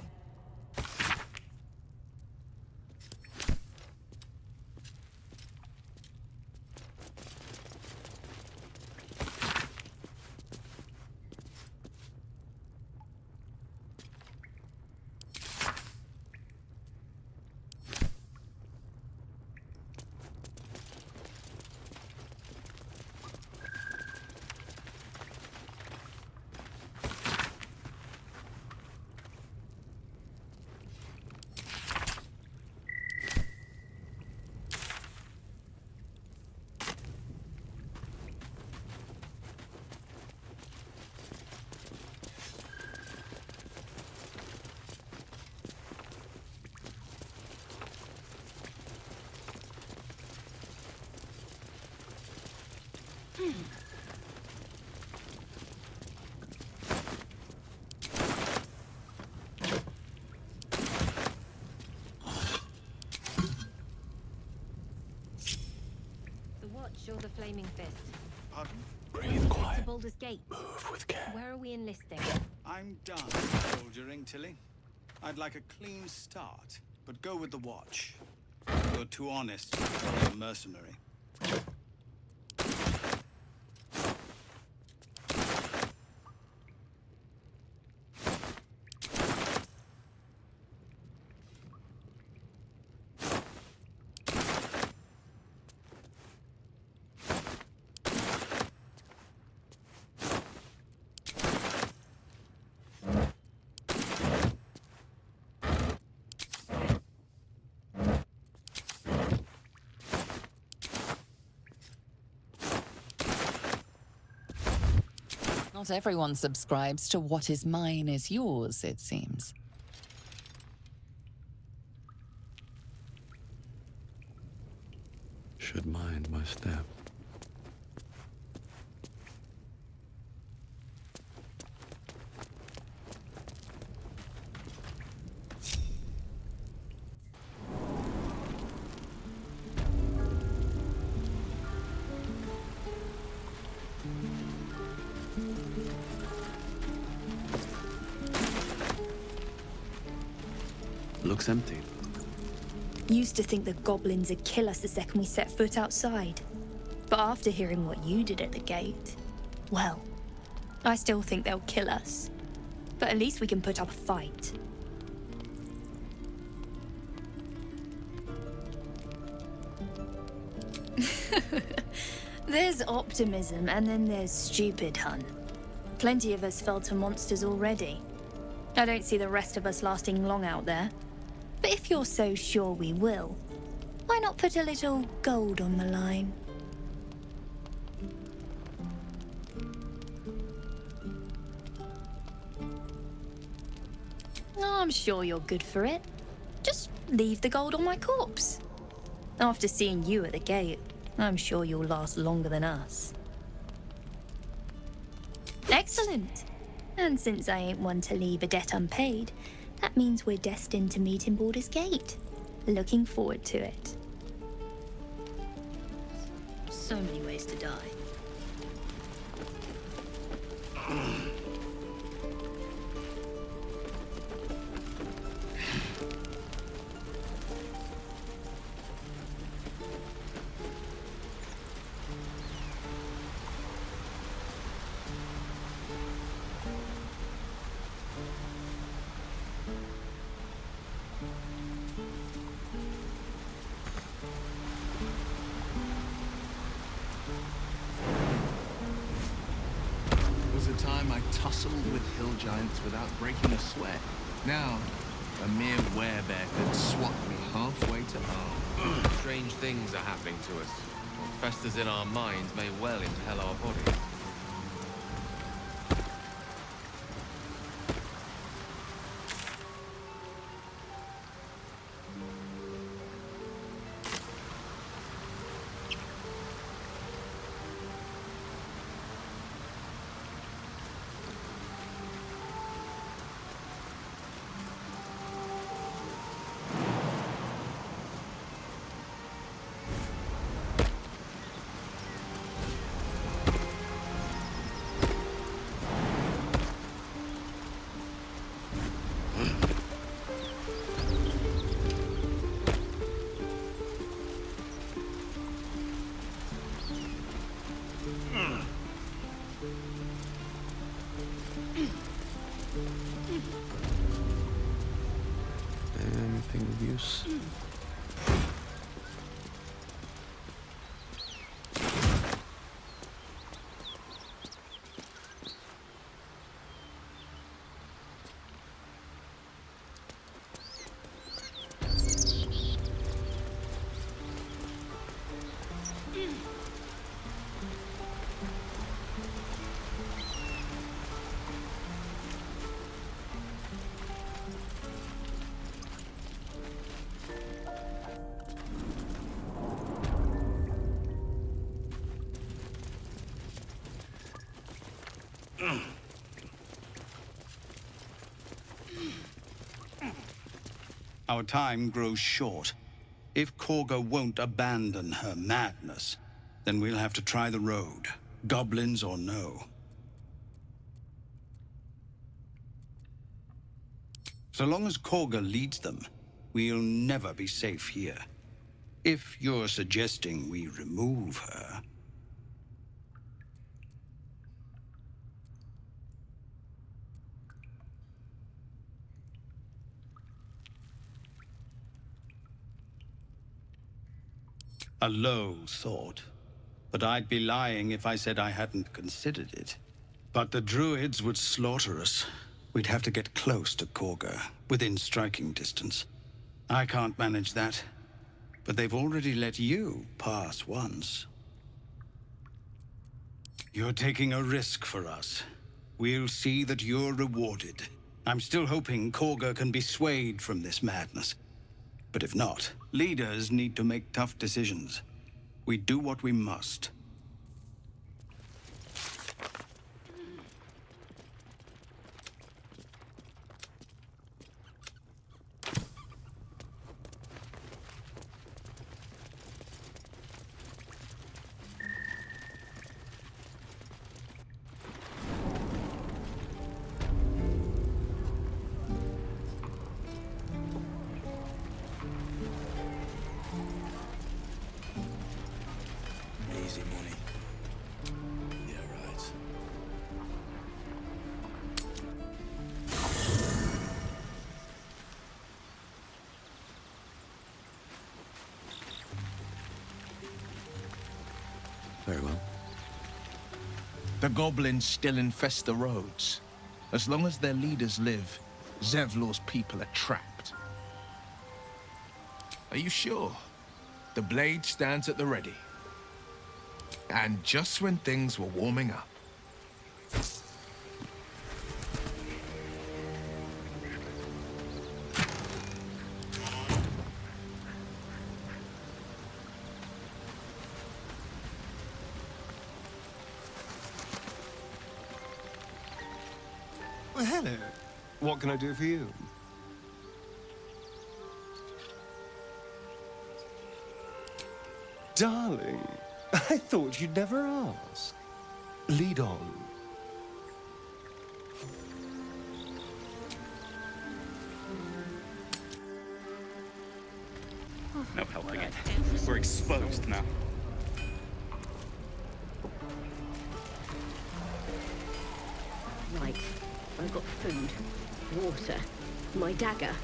You're the Flaming Fist. Pardon? Breathe quiet. To Baldur's Gate. Move with care. Where are we enlisting? I'm done soldiering, Tilly. I'd like a clean start, but go with the watch. You're too honest to be a mercenary. Not everyone subscribes to what is mine is yours, it seems. Should mind my step. Looks empty. Used to think the goblins would kill us the second we set foot outside. But after hearing what you did at the gate, well, I still think they'll kill us. But at least we can put up a fight. There's optimism, and then there's stupid, hun. Plenty of us fell to monsters already. I don't see the rest of us lasting long out there. But if you're so sure we will, why not put a little gold on the line? I'm sure you're good for it. Just leave the gold on my corpse. After seeing you at the gate, I'm sure you'll last longer than us. Excellent. And since I ain't one to leave a debt unpaid, that means we're destined to meet in Baldur's Gate. Looking forward to it. So many ways to die. Tussled with hill giants without breaking a sweat. Now, a mere werebear could swat me halfway to home. Strange things are happening to us. What festers in our minds may well impel our bodies. Anything of use? Our time grows short. If Korga won't abandon her madness, then we'll have to try the road, goblins or no. So long as Korga leads them, we'll never be safe here. If you're suggesting we remove her... A low thought, but I'd be lying if I said I hadn't considered it. But the druids would slaughter us. We'd have to get close to Korga, within striking distance. I can't manage that, but they've already let you pass once. You're taking a risk for us. We'll see that you're rewarded. I'm still hoping Korga can be swayed from this madness. But if not, leaders need to make tough decisions. We do what we must. The goblins still infest the roads. As long as their leaders live, Zevlor's people are trapped. Are you sure? The blade stands at the ready. And just when things were warming up. Well, hello. What can I do for you? Darling, I thought you'd never ask. Lead on. No helping it. We're exposed now. Right. I've got food, water, my dagger.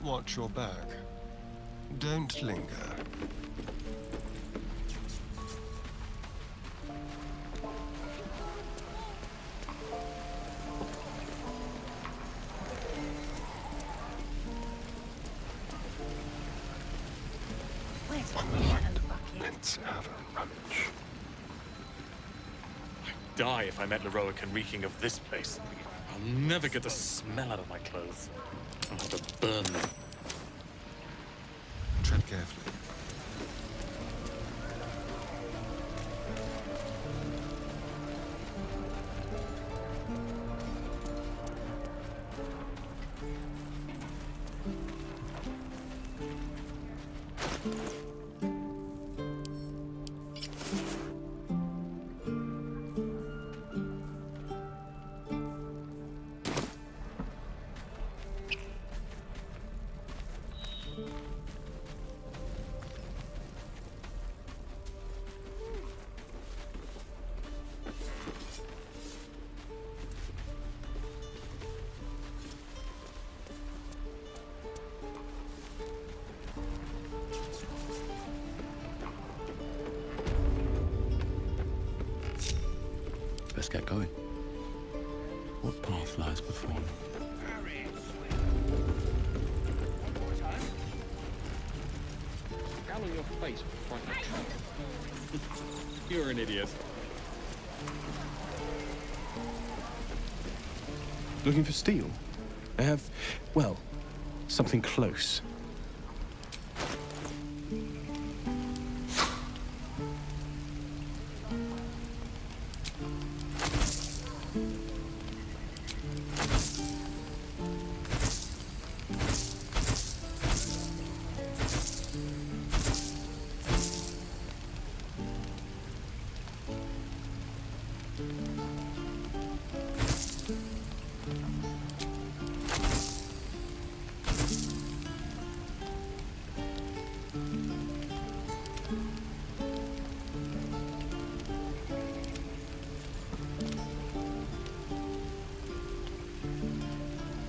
Watch your back. Don't linger. Let's have a rummage. I'd die if I met Leroic and reeking of this place. I'll never get the smell out of my clothes. I'll have to burn them. Tread carefully. Let's get going. What path lies before me? Down on your face, You're an idiot. Looking for steel? I have, well, something close.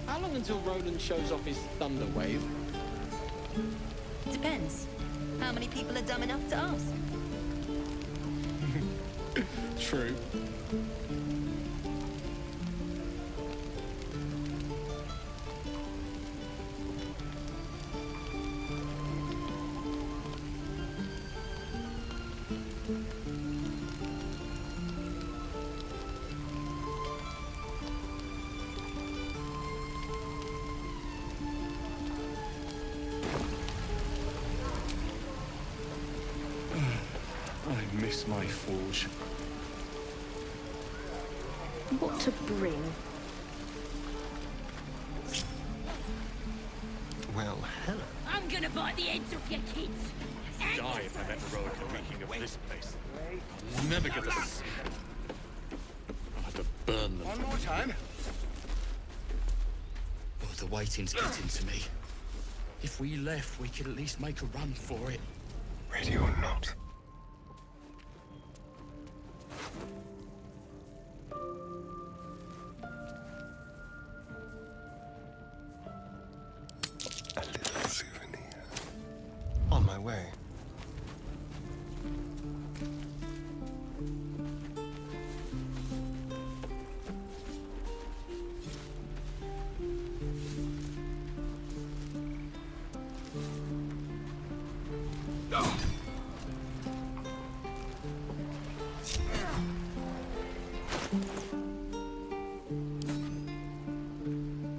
How long until Roland shows off his thunder wave? Depends. How many people are dumb enough to ask? True. I miss my forge. What to bring? Well, hello. I'm gonna bite the heads off your kids. Die if I met Leroic and reeking of this place. I'll never get the smell. I'll have to burn them. One more time. Oh, the waiting's getting to me. If we left, we could at least make a run for it. Ready or not. way.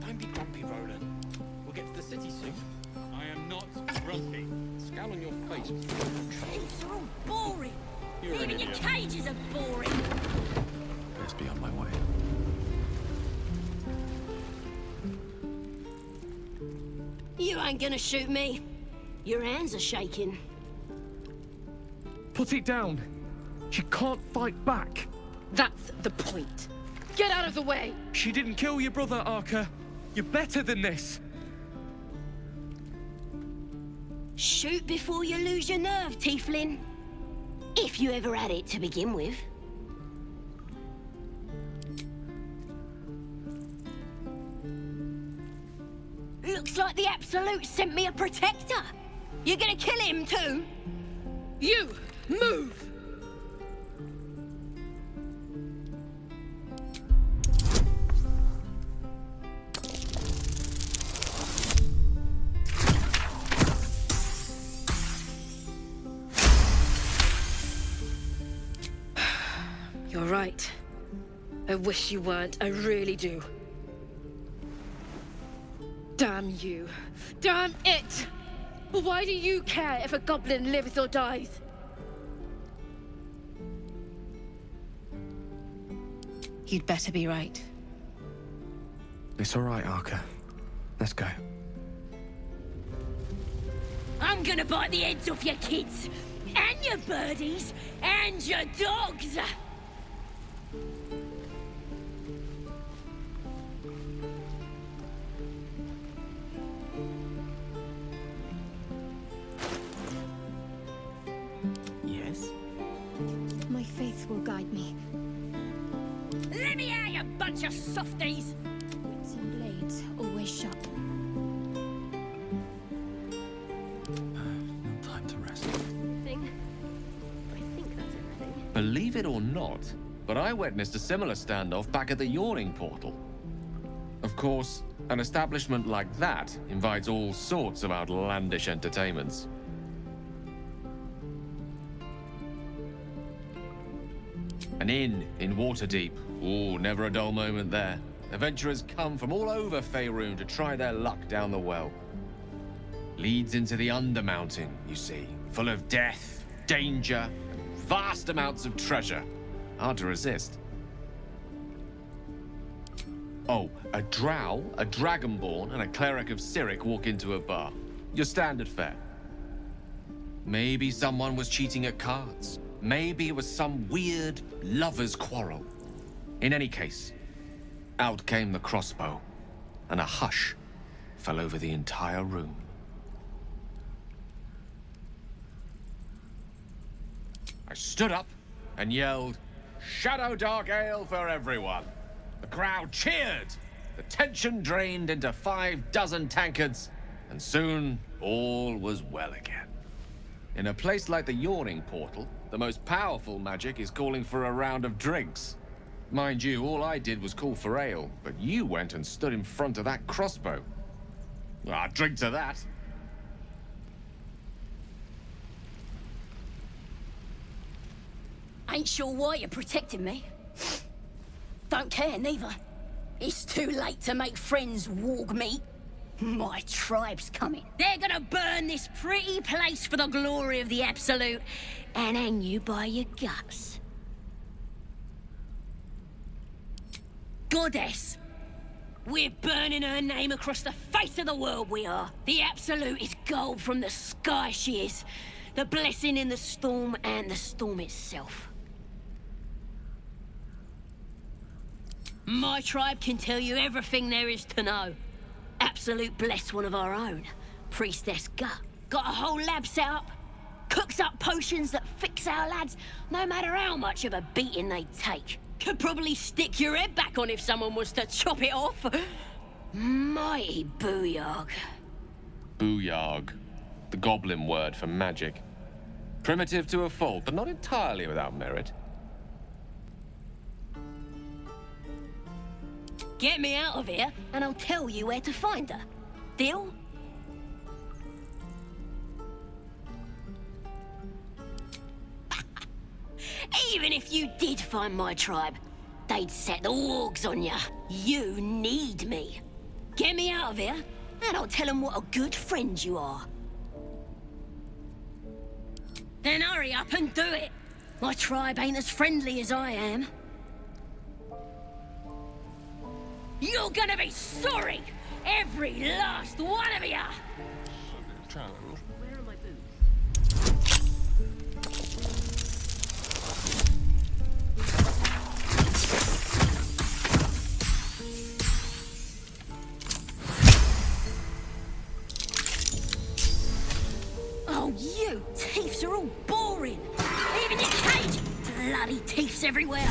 Don't be grumpy, Roland. We'll get to the city soon. I am not grumpy. Scowl on your face. Caves are all boring. You're an Even your idiot. cages are boring. Best be on my way. You ain't gonna shoot me. Your hands are shaking. Put it down. She can't fight back. That's the point. Get out of the way! She didn't kill your brother, Arca. You're better than this. Shoot before you lose your nerve, Tiefling. If you ever had it to begin with. Looks like the Absolute sent me a protector. You're gonna kill him too? You! Move! You're right. I wish you weren't. I really do. Damn you. Damn it! Why do you care if a goblin lives or dies? You'd better be right. It's all right, Arca. Let's go. I'm gonna bite the heads off your kids, and your birdies, and your dogs. Yes? My faith will guide me. Let me out, you bunch of softies! Wits and blades, always sharp. No time to rest. I think that's everything. Believe it or not, but I witnessed a similar standoff back at the Yawning Portal. Of course, an establishment like that invites all sorts of outlandish entertainments. An inn in Waterdeep. Ooh, never a dull moment there. Adventurers come from all over Faerun to try their luck down the well. Leads into the Undermountain, you see, full of death, danger, and vast amounts of treasure. Hard to resist. Oh, a drow, a dragonborn, and a cleric of Cyric walk into a bar. Your standard fare. Maybe someone was cheating at cards. Maybe it was some weird lover's quarrel. In any case, out came the crossbow, and a hush fell over the entire room. I stood up and yelled, "Shadow Dark Ale for everyone!" The crowd cheered. The tension drained into 6 tankards, and soon all was well again. In a place like the Yawning Portal, the most powerful magic is calling for a round of drinks. Mind you, all I did was call for ale, but you went and stood in front of that crossbow. I'd drink to that. Ain't sure why you're protecting me. Don't care, neither. It's too late to make friends, warg meat. My tribe's coming. They're gonna burn this pretty place for the glory of the Absolute and hang you by your guts. Goddess! We're burning her name across the face of the world, we are. The Absolute is gold from the sky, she is. The blessing in the storm and the storm itself. My tribe can tell you everything there is to know. Absolute blessed one of our own. Priestess Gut. Got a whole lab set up. Cooks up potions that fix our lads, no matter how much of a beating they take. Could probably stick your head back on if someone was to chop it off. Mighty booyarg. Booyarg. the Goblin word for magic. Primitive to a fault, but not entirely without merit. Get me out of here, and I'll tell you where to find her. Deal? Even if you did find my tribe, they'd set the wargs on ya. You need me. Get me out of here, and I'll tell them what a good friend you are. Then hurry up and do it. My tribe ain't as friendly as I am. You're gonna be sorry! Every last one of ya! Where are my boots? Oh, you thiefs are all boring! Even your cage! Bloody thieves everywhere!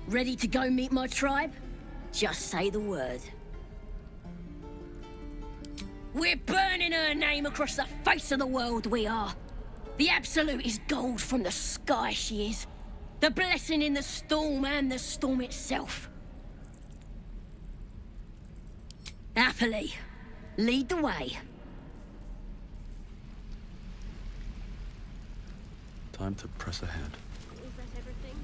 Ready to go meet my tribe? Just say the word. We're burning her name across the face of the world, we are. The Absolute is gold from the sky, she is. The blessing in the storm and the storm itself. Happily, lead the way. Time to press ahead. Is that everything?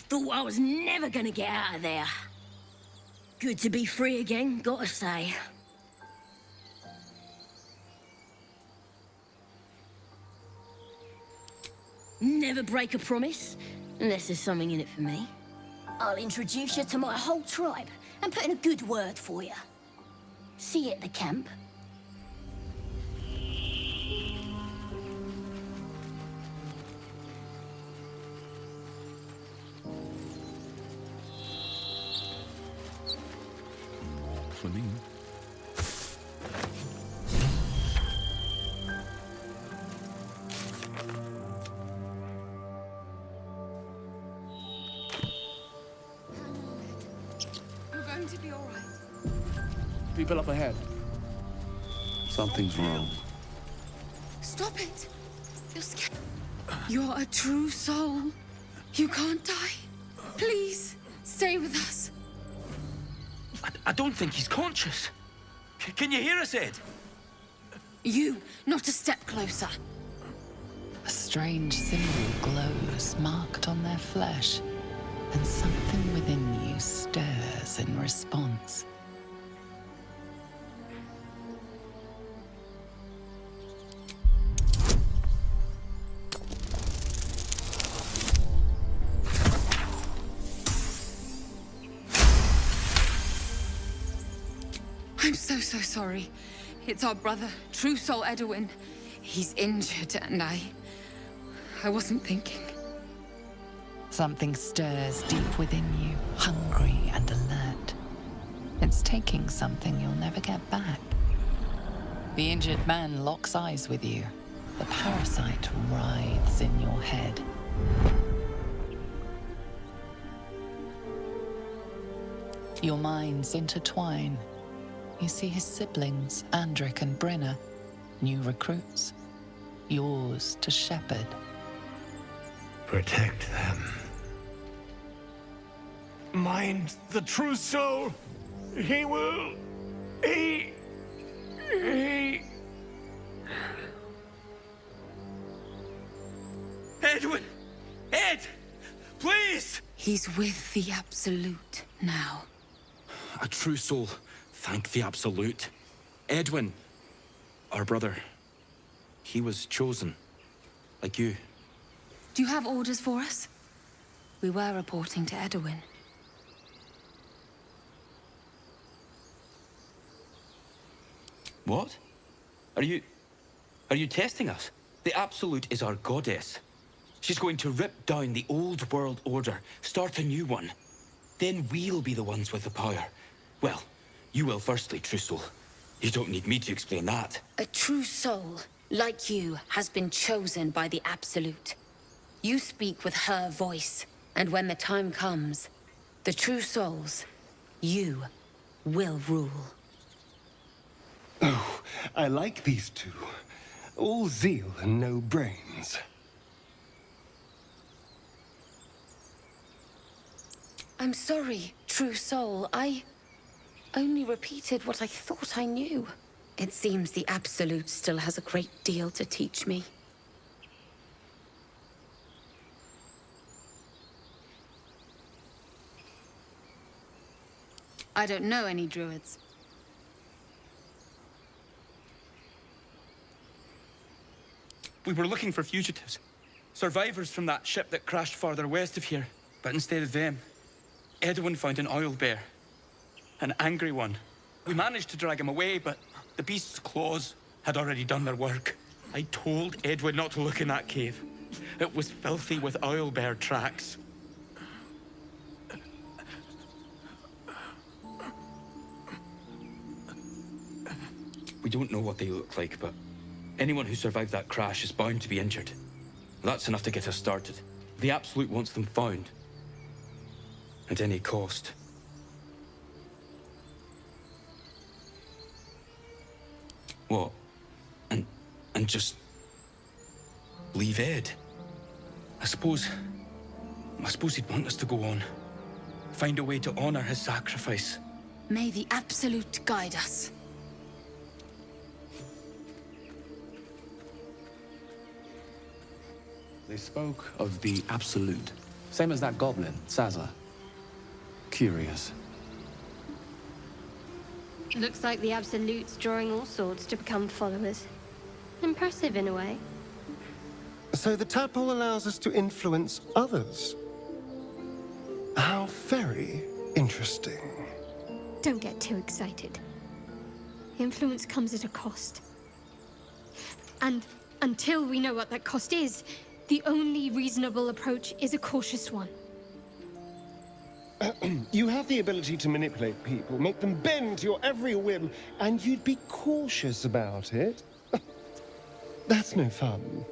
Thought I was never gonna get out of there. Good to be free again, gotta say. Never break a promise, unless there's something in it for me. I'll introduce you to my whole tribe and put in a good word for you. See you at the camp. For me. You're going to be all right. People up ahead. Something's wrong. Stop it. You're scared. You're a true soul. You can't die. Please, stay with us. I don't think he's conscious. Can you hear us, Ed? You, not a step closer. A strange symbol glows, marked on their flesh, and something within you stirs in response. I'm so sorry. It's our brother, True Soul Edwin. He's injured and I wasn't thinking. Something stirs deep within you, hungry and alert. It's taking something you'll never get back. The injured man locks eyes with you. The parasite writhes in your head. Your minds intertwine. You see his siblings, Andric and Brenna, new recruits. yours to shepherd. Protect them. Mind the true soul. He will... He... Edwin! Ed! Please! He's with the Absolute now. A true soul. Thank the Absolute. Edwin, our brother, he was chosen. Like you. Do you have orders for us? We were reporting to Edwin. What? Are you testing us? The Absolute is our goddess. She's going to rip down the old world order, start a new one. Then we'll be the ones with the power. Well, you will firstly, true soul. You don't need me to explain that. A true soul, like you, has been chosen by the Absolute. You speak with her voice, and when the time comes, the true souls, you will rule. Oh, I like these two. All zeal and no brains. I'm sorry, true soul. I only repeated what I thought I knew. It seems the Absolute still has a great deal to teach me. I don't know any druids. We were looking for fugitives. Survivors from that ship that crashed farther west of here. But instead of them, Edwin found an Owlbear. An angry one. We managed to drag him away, but the beast's claws had already done their work. I told Edwin not to look in that cave. It was filthy with Owlbear tracks. We don't know what they look like, but anyone who survived that crash is bound to be injured. That's enough to get us started. The Absolute wants them found. At any cost. What? And just... leave Ed? I suppose he'd want us to go on. Find a way to honor his sacrifice. May the Absolute guide us. They spoke of the Absolute. Same as that goblin, Sazza. Curious. Looks like the Absolute's drawing all sorts to become followers. Impressive in a way. So the tadpole allows us to influence others. How very interesting. Don't get too excited. Influence comes at a cost. And until we know what that cost is, the only reasonable approach is a cautious one. You have the ability to manipulate people, make them bend to your every whim, and you'd be cautious about it? That's no fun.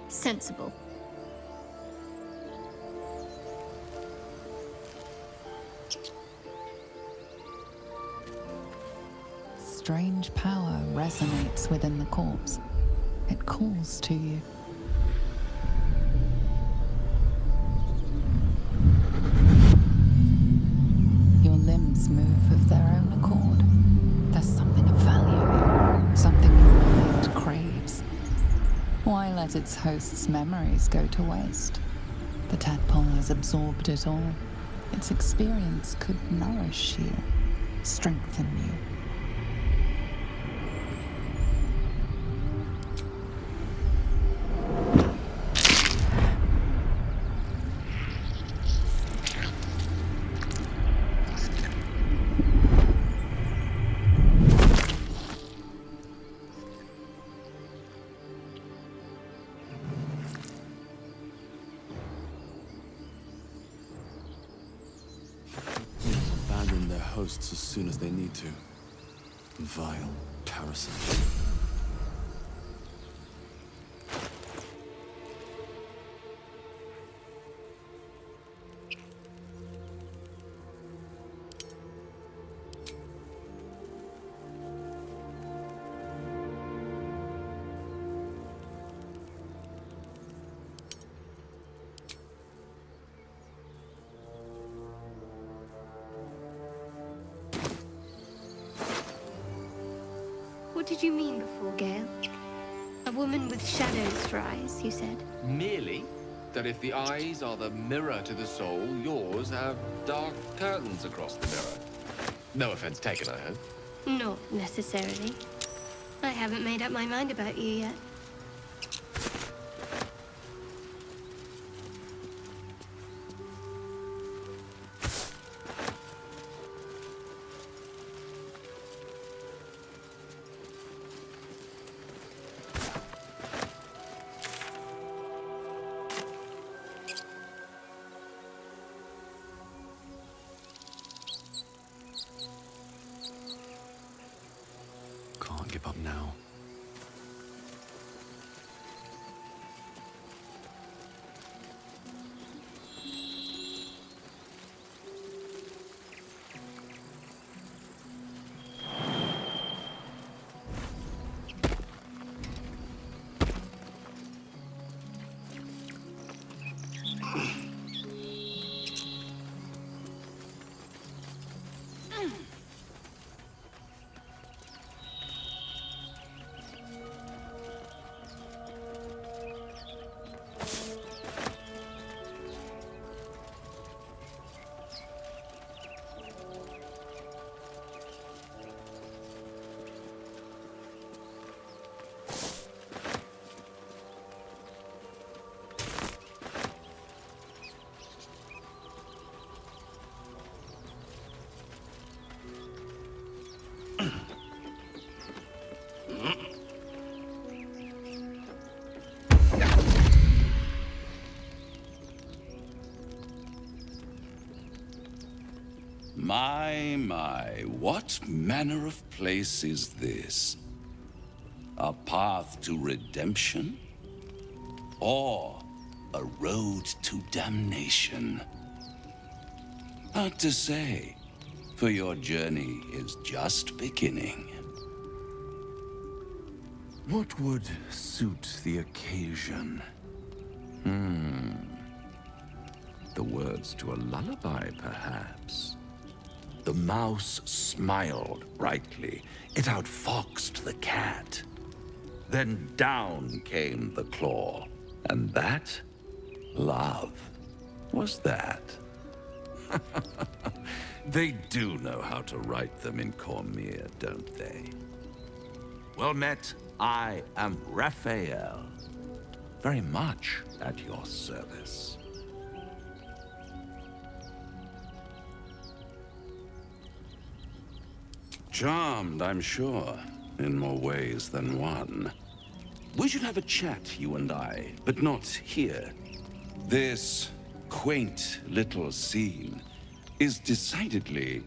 Sensible. Strange power resonates within the corpse. It calls to you. Your limbs move of their own accord. There's something of value here, something your mind craves. Why let its host's memories go to waste? The tadpole has absorbed it all. Its experience could nourish you, strengthen you. Abandon their hosts as soon as they need to. Vile parasite. did you mean before, Gale? A woman with shadows for eyes, you said? Merely that if the eyes are the mirror to the soul, yours have dark curtains across the mirror. No offense taken, I hope. Not necessarily. I haven't made up my mind about you yet. Can't give up now. My, what manner of place is this? A path to redemption? Or a road to damnation? Hard to say, for your journey is just beginning. What would suit the occasion? The words to a lullaby, perhaps. The mouse smiled brightly. It outfoxed the cat. Then down came the claw. And that? Love. Was that? They do know how to write them in Cormier, don't they? Well met, I am Raphael. Very much at your service. Charmed, I'm sure, in more ways than one. We should have a chat, you and I, but not here. This quaint little scene is decidedly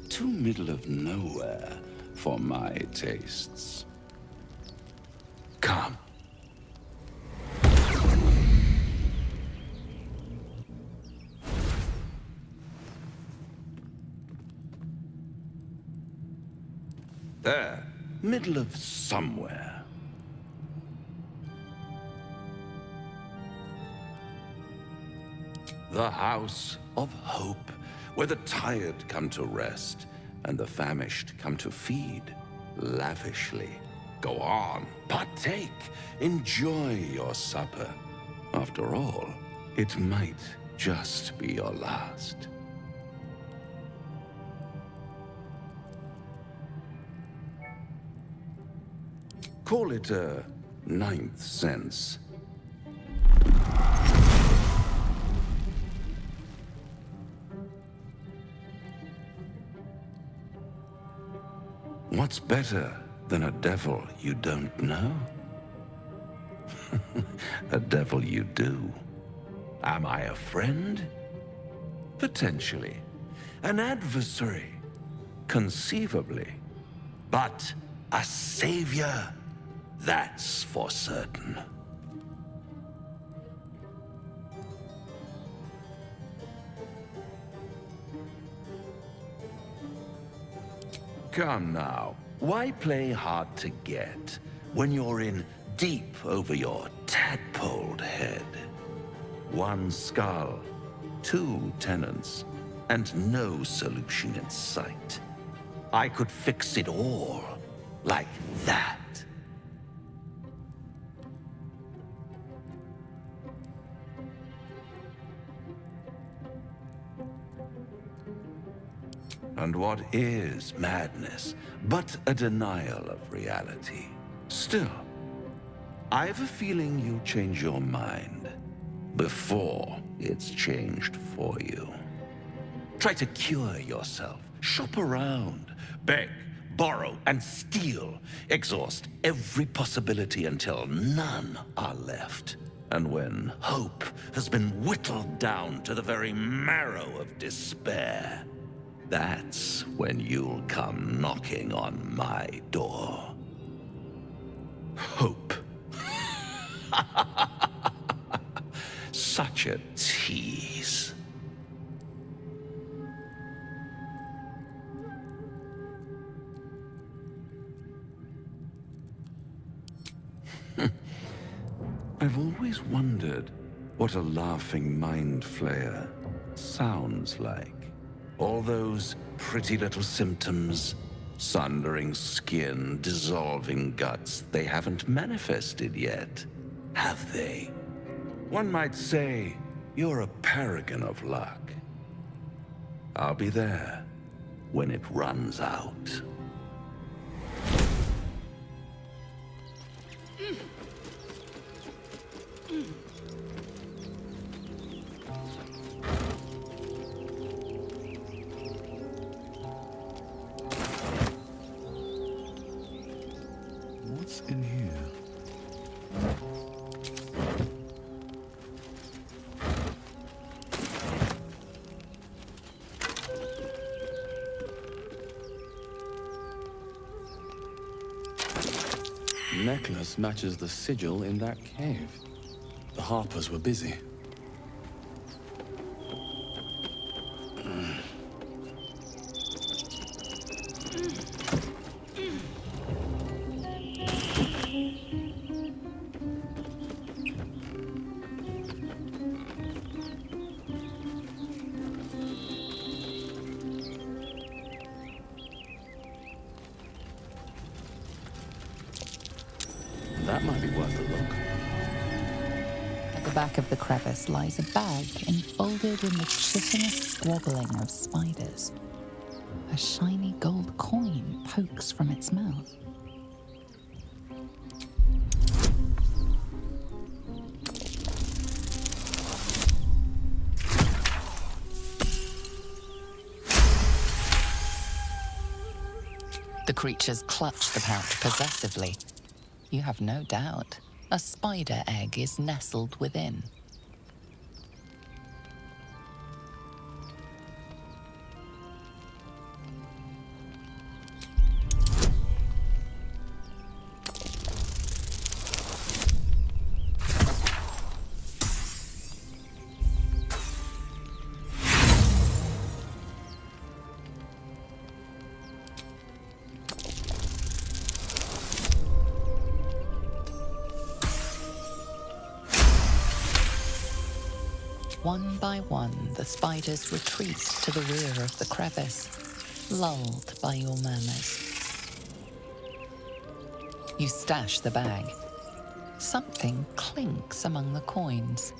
too middle of nowhere for my tastes. Come. There, middle of somewhere. The House of Hope, where the tired come to rest and the famished come to feed lavishly. Go on, partake, enjoy your supper. After all, it might just be your last. Call it a ninth sense. What's better than a devil you don't know? A devil you do. Am I a friend? Potentially. An adversary? Conceivably. But a savior? That's for certain. Come now, why play hard to get when you're in deep over your tadpoled head? One skull, two tenants, and no solution in sight. I could fix it all, Like that. And what is madness but a denial of reality? Still, I have a feeling you'll change your mind before it's changed for you. Try to cure yourself. Shop around. Beg, borrow, and steal. Exhaust every possibility until none are left. And when hope has been whittled down to the very marrow of despair, that's when you'll come knocking on my door. Hope. Such a tease. I've always wondered what a laughing mind flayer sounds like. All those pretty little symptoms, sundering skin, dissolving guts, they haven't manifested yet, have they? One might say you're a paragon of luck. I'll be there when it runs out. What's in here? Necklace matches the sigil in that cave. The Harpers were busy. That might be worth a look. At the back of the crevice lies a bag enfolded in the chitinous squabbling of spiders. A shiny gold coin pokes from its mouth. The creatures clutch the pouch possessively. You have no doubt. A spider egg is nestled within. One by one, the spiders retreat to the rear of the crevice, lulled by your murmurs. You stash the bag. Something clinks among the coins.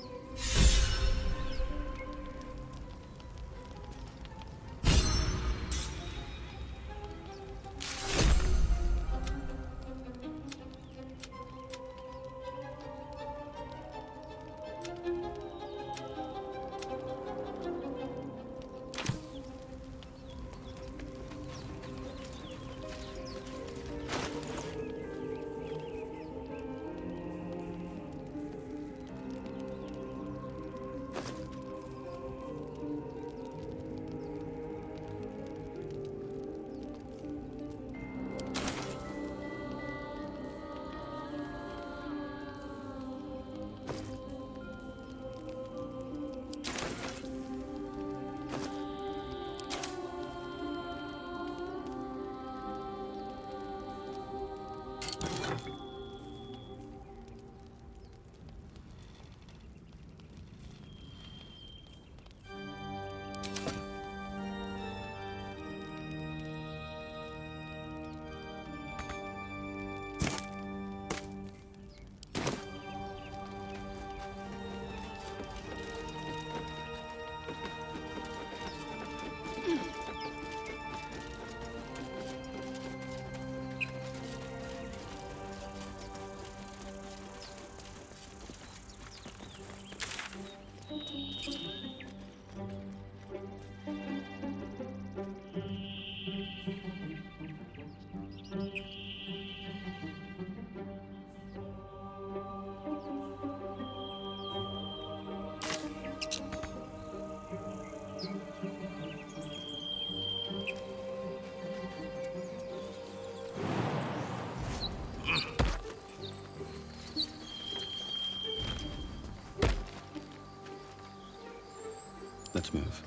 Let's move.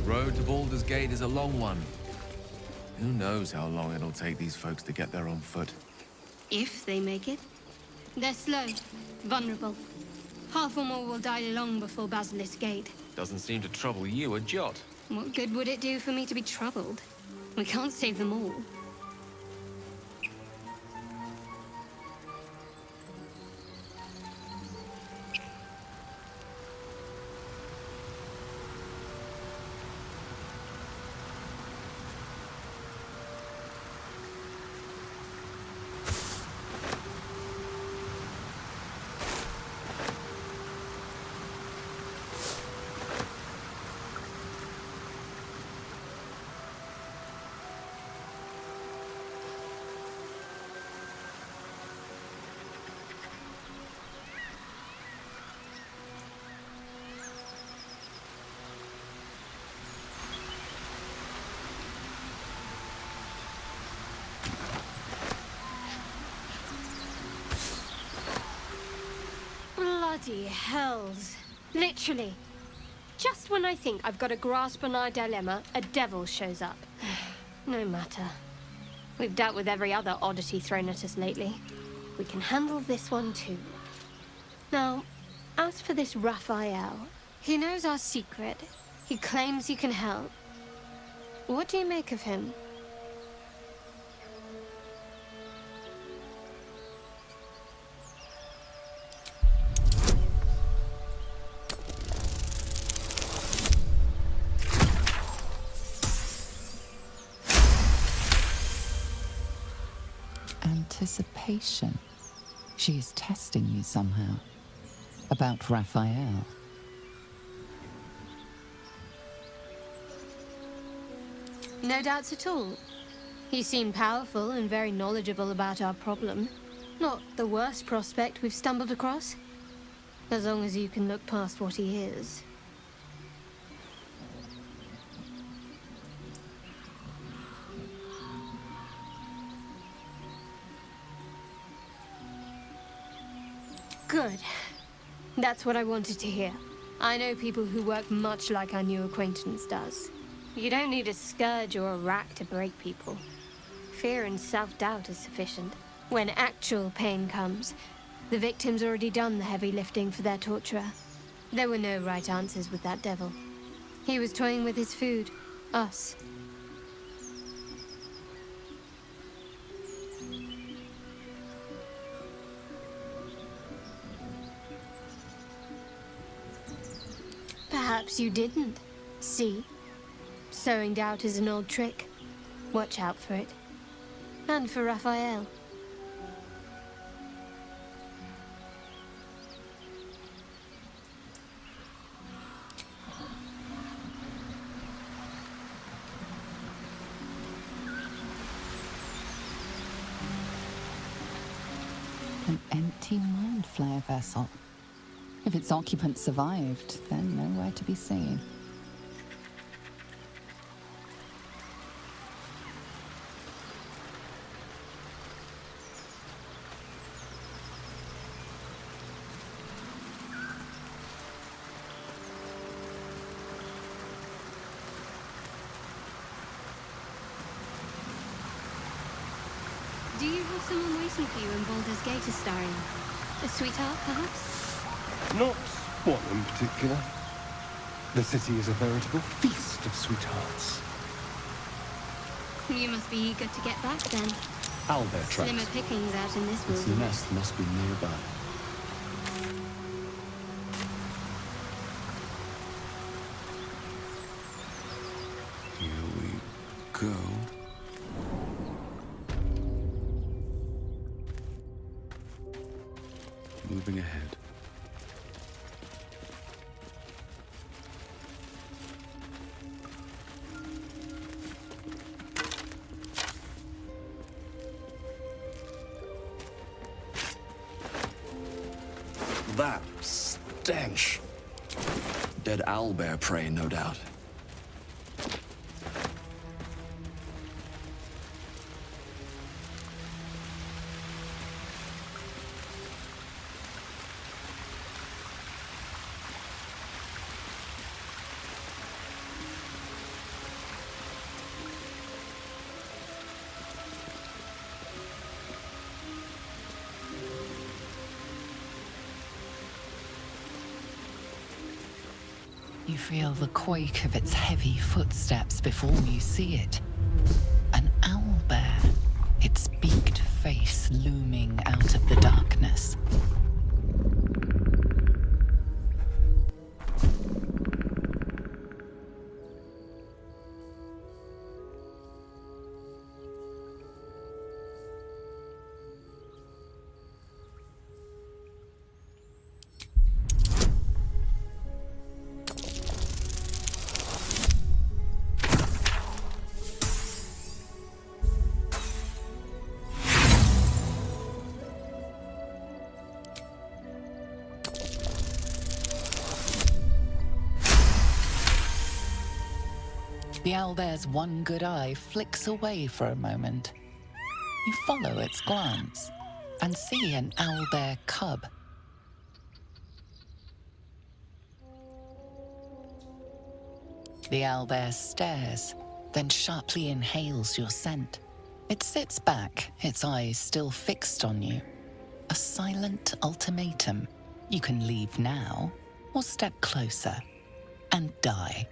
Road to Baldur's Gate is a long one. Who knows how long it'll take these folks to get there on foot. If they make it. They're slow, vulnerable. Half or more will die long before Basilisk Gate. Doesn't seem to trouble you a jot. What good would it do for me to be troubled? We can't save them all. Bloody hells. Literally. Just when I think I've got a grasp on our dilemma, a devil shows up. No matter. We've dealt with every other oddity thrown at us lately. We can handle this one too. Now, as for this Raphael, he knows our secret. He claims he can help. What do you make of him? Anticipation. She is testing you somehow. About Raphael. No doubts at all. He seemed powerful and very knowledgeable about our problem. Not the worst prospect we've stumbled across. As long as you can look past what he is. Good. That's what I wanted to hear. I know people who work much like our new acquaintance does. You don't need a scourge or a rack to break people. Fear and self-doubt is sufficient. When actual pain comes, the victim's already done the heavy lifting for their torturer. There were no right answers with that devil. He was toying with his food. Us. Perhaps you didn't. See? Sowing doubt is an old trick. Watch out for it. And for Raphael. An empty mind flare vessel. If its occupant survived, then nowhere to be seen. Do you have someone waiting for you in Baldur's Gate, Astarion? A sweetheart, perhaps? Not one in particular. The city is a veritable feast of sweethearts. You must be eager to get back, then. Owlbear tracks. Slimmer pickings out in this Its wilderness. nest must be nearby. Here we go. Moving ahead. That stench. Dead owlbear prey, no doubt. You feel the quake of its heavy footsteps before you see it. An owlbear, its beaked face looming out of the darkness. The owlbear's one good eye flicks away for a moment. You follow its glance and see an owlbear cub. The owlbear stares, then sharply inhales your scent. It sits back, its eyes still fixed on you. A silent ultimatum. You can leave now, or step closer and die.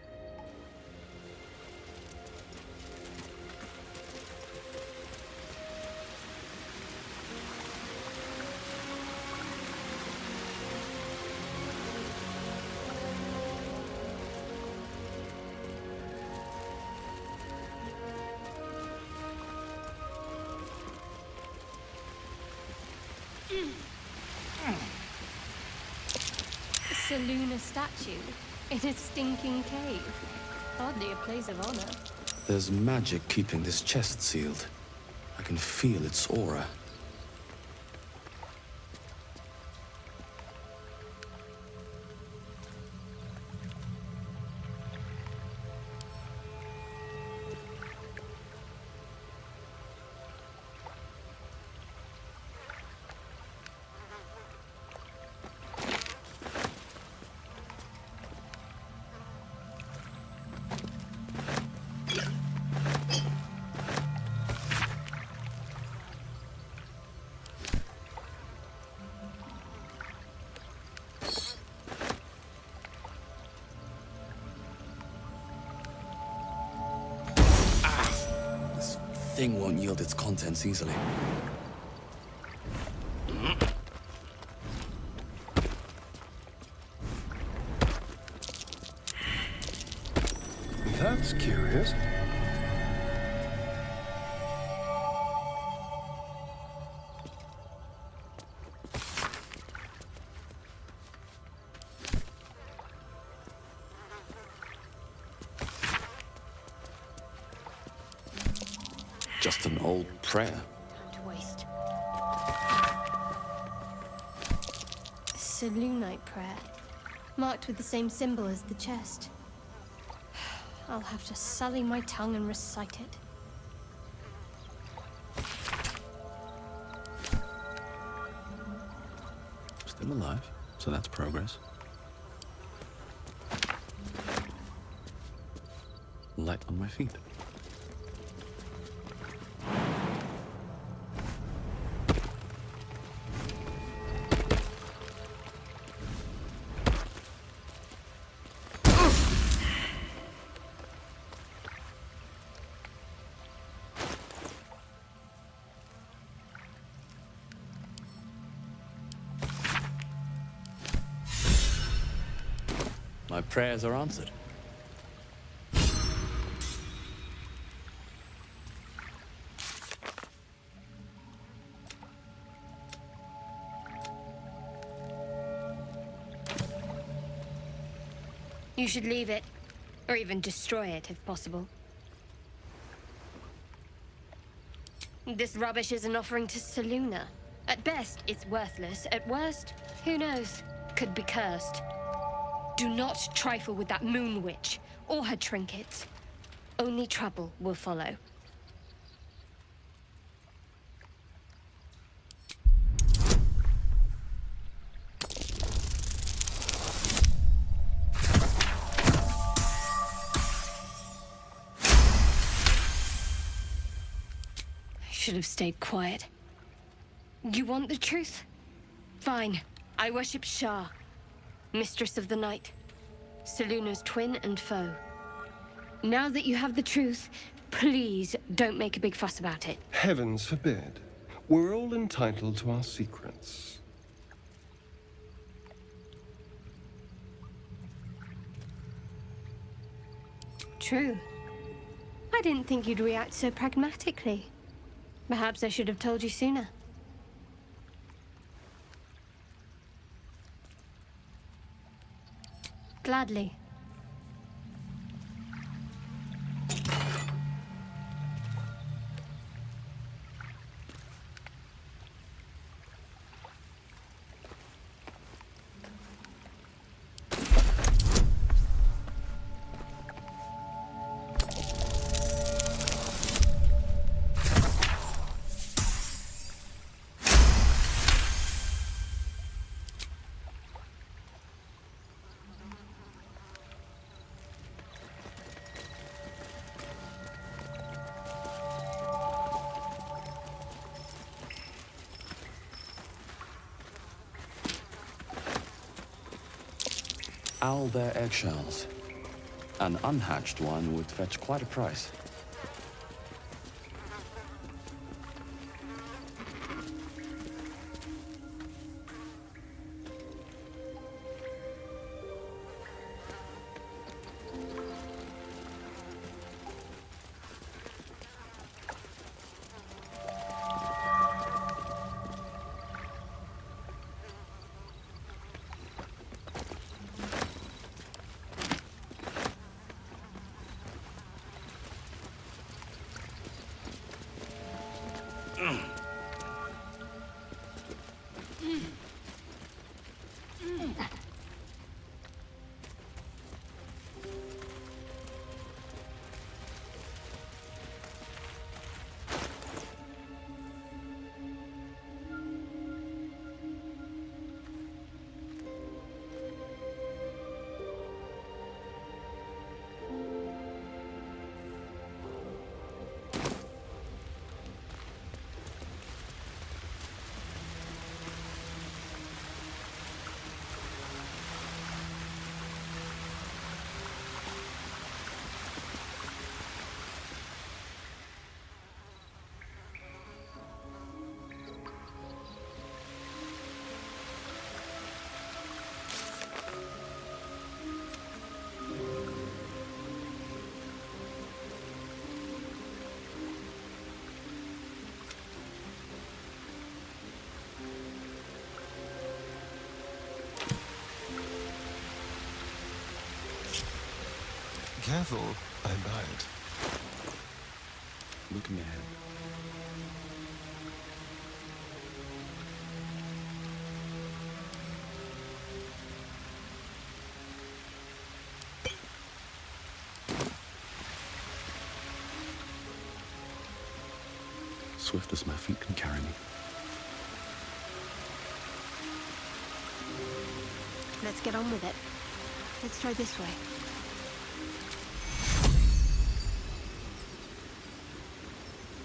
A lunar statue in a stinking cave. Hardly a place of honor. There's magic keeping this chest sealed. I can feel its aura. Thing won't yield its contents easily. That's curious. Just an old prayer. Time to waste. Selûnite prayer, marked with the same symbol as the chest. I'll have to sully my tongue and recite it. Still alive, so that's progress. Light on my feet. My prayers are answered. You should leave it, or even destroy it if possible. This rubbish is an offering to Selûna. At best, it's worthless. At worst, who knows? Could be cursed. Do not trifle with that moon witch, or her trinkets. Only trouble will follow. Should have stayed quiet. You want the truth? Fine. I worship Shah, Mistress of the Night. Seluna's twin and foe. Now that you have the truth, please don't make a big fuss about it. Heavens forbid. We're all entitled to our secrets. True. I didn't think you'd react so pragmatically. Perhaps I should have told you sooner. Gladly. Owlbear eggshells. An unhatched one would fetch quite a price. Careful, I bite. Looking ahead. Swift as my feet can carry me. Let's get on with it. Let's try this way.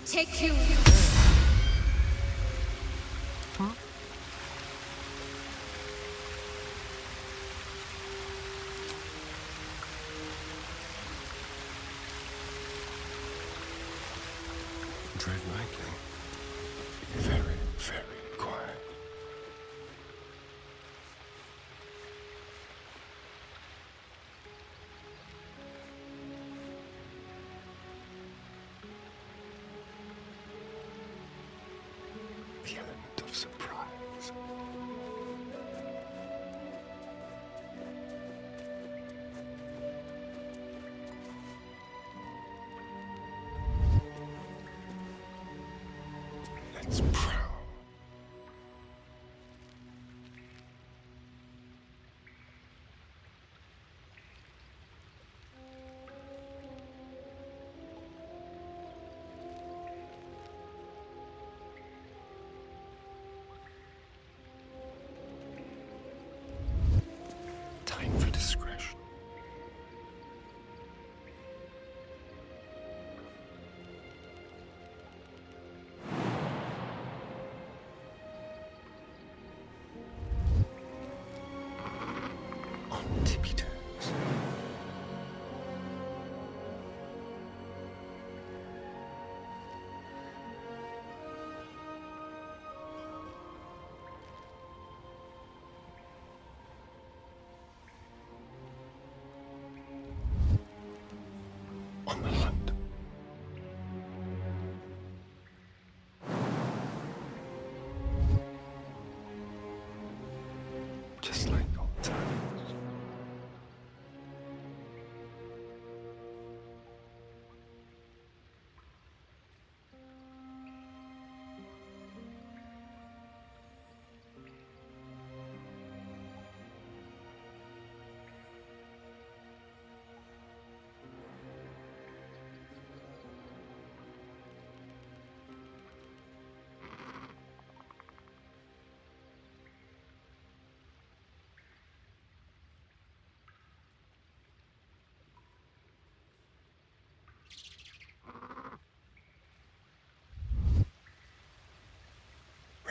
Take you. Huh? Tread lightly. Very, very quiet. The element of surprise. Let's prowl. Time for discretion. On tippy toes.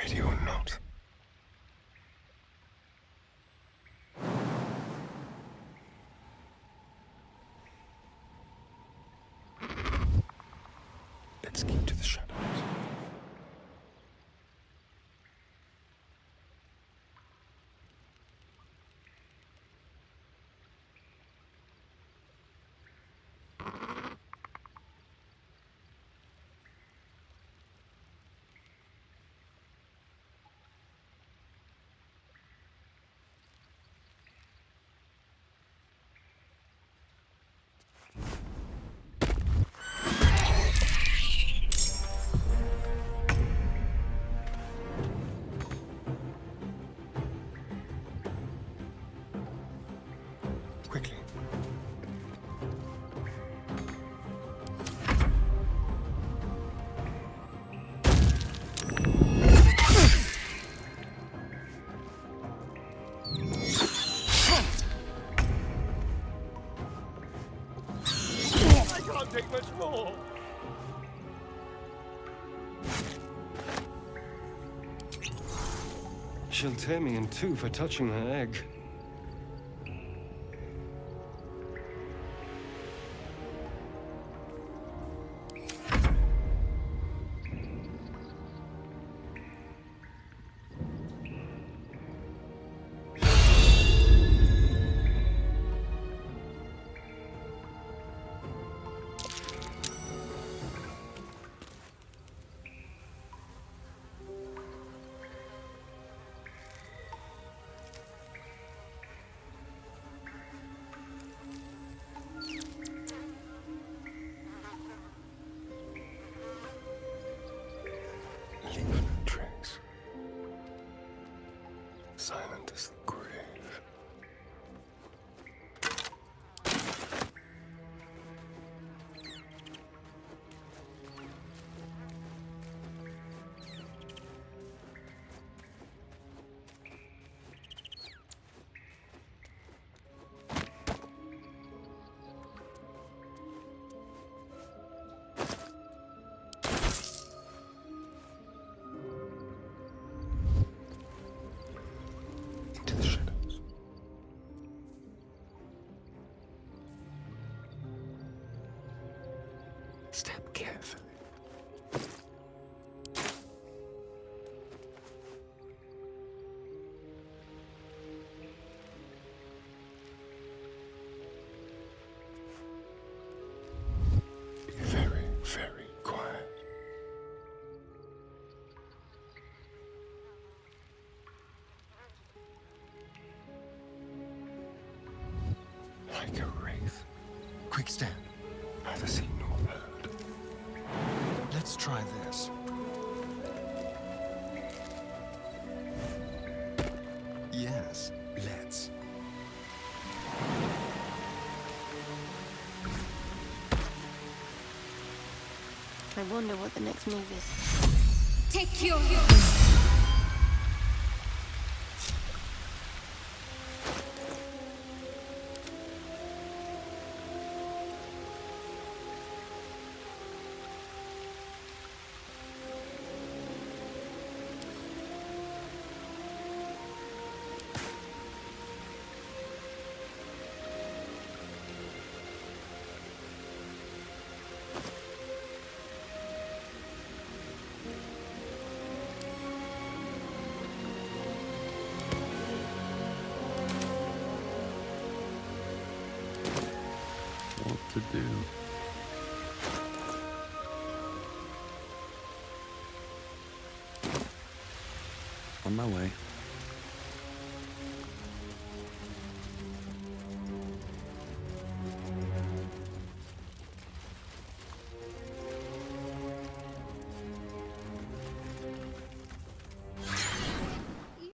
Ready or not. Let's keep to the shadows. Quickly. I can't take much more. She'll tear me in two for touching her egg. Silent as the grave. Step carefully. Be very, very quiet. Like a wraith. Quick step. Neither seen nor heard. Let's try this. Yes, let's. I wonder what the next move is. Take your... To do. On my way.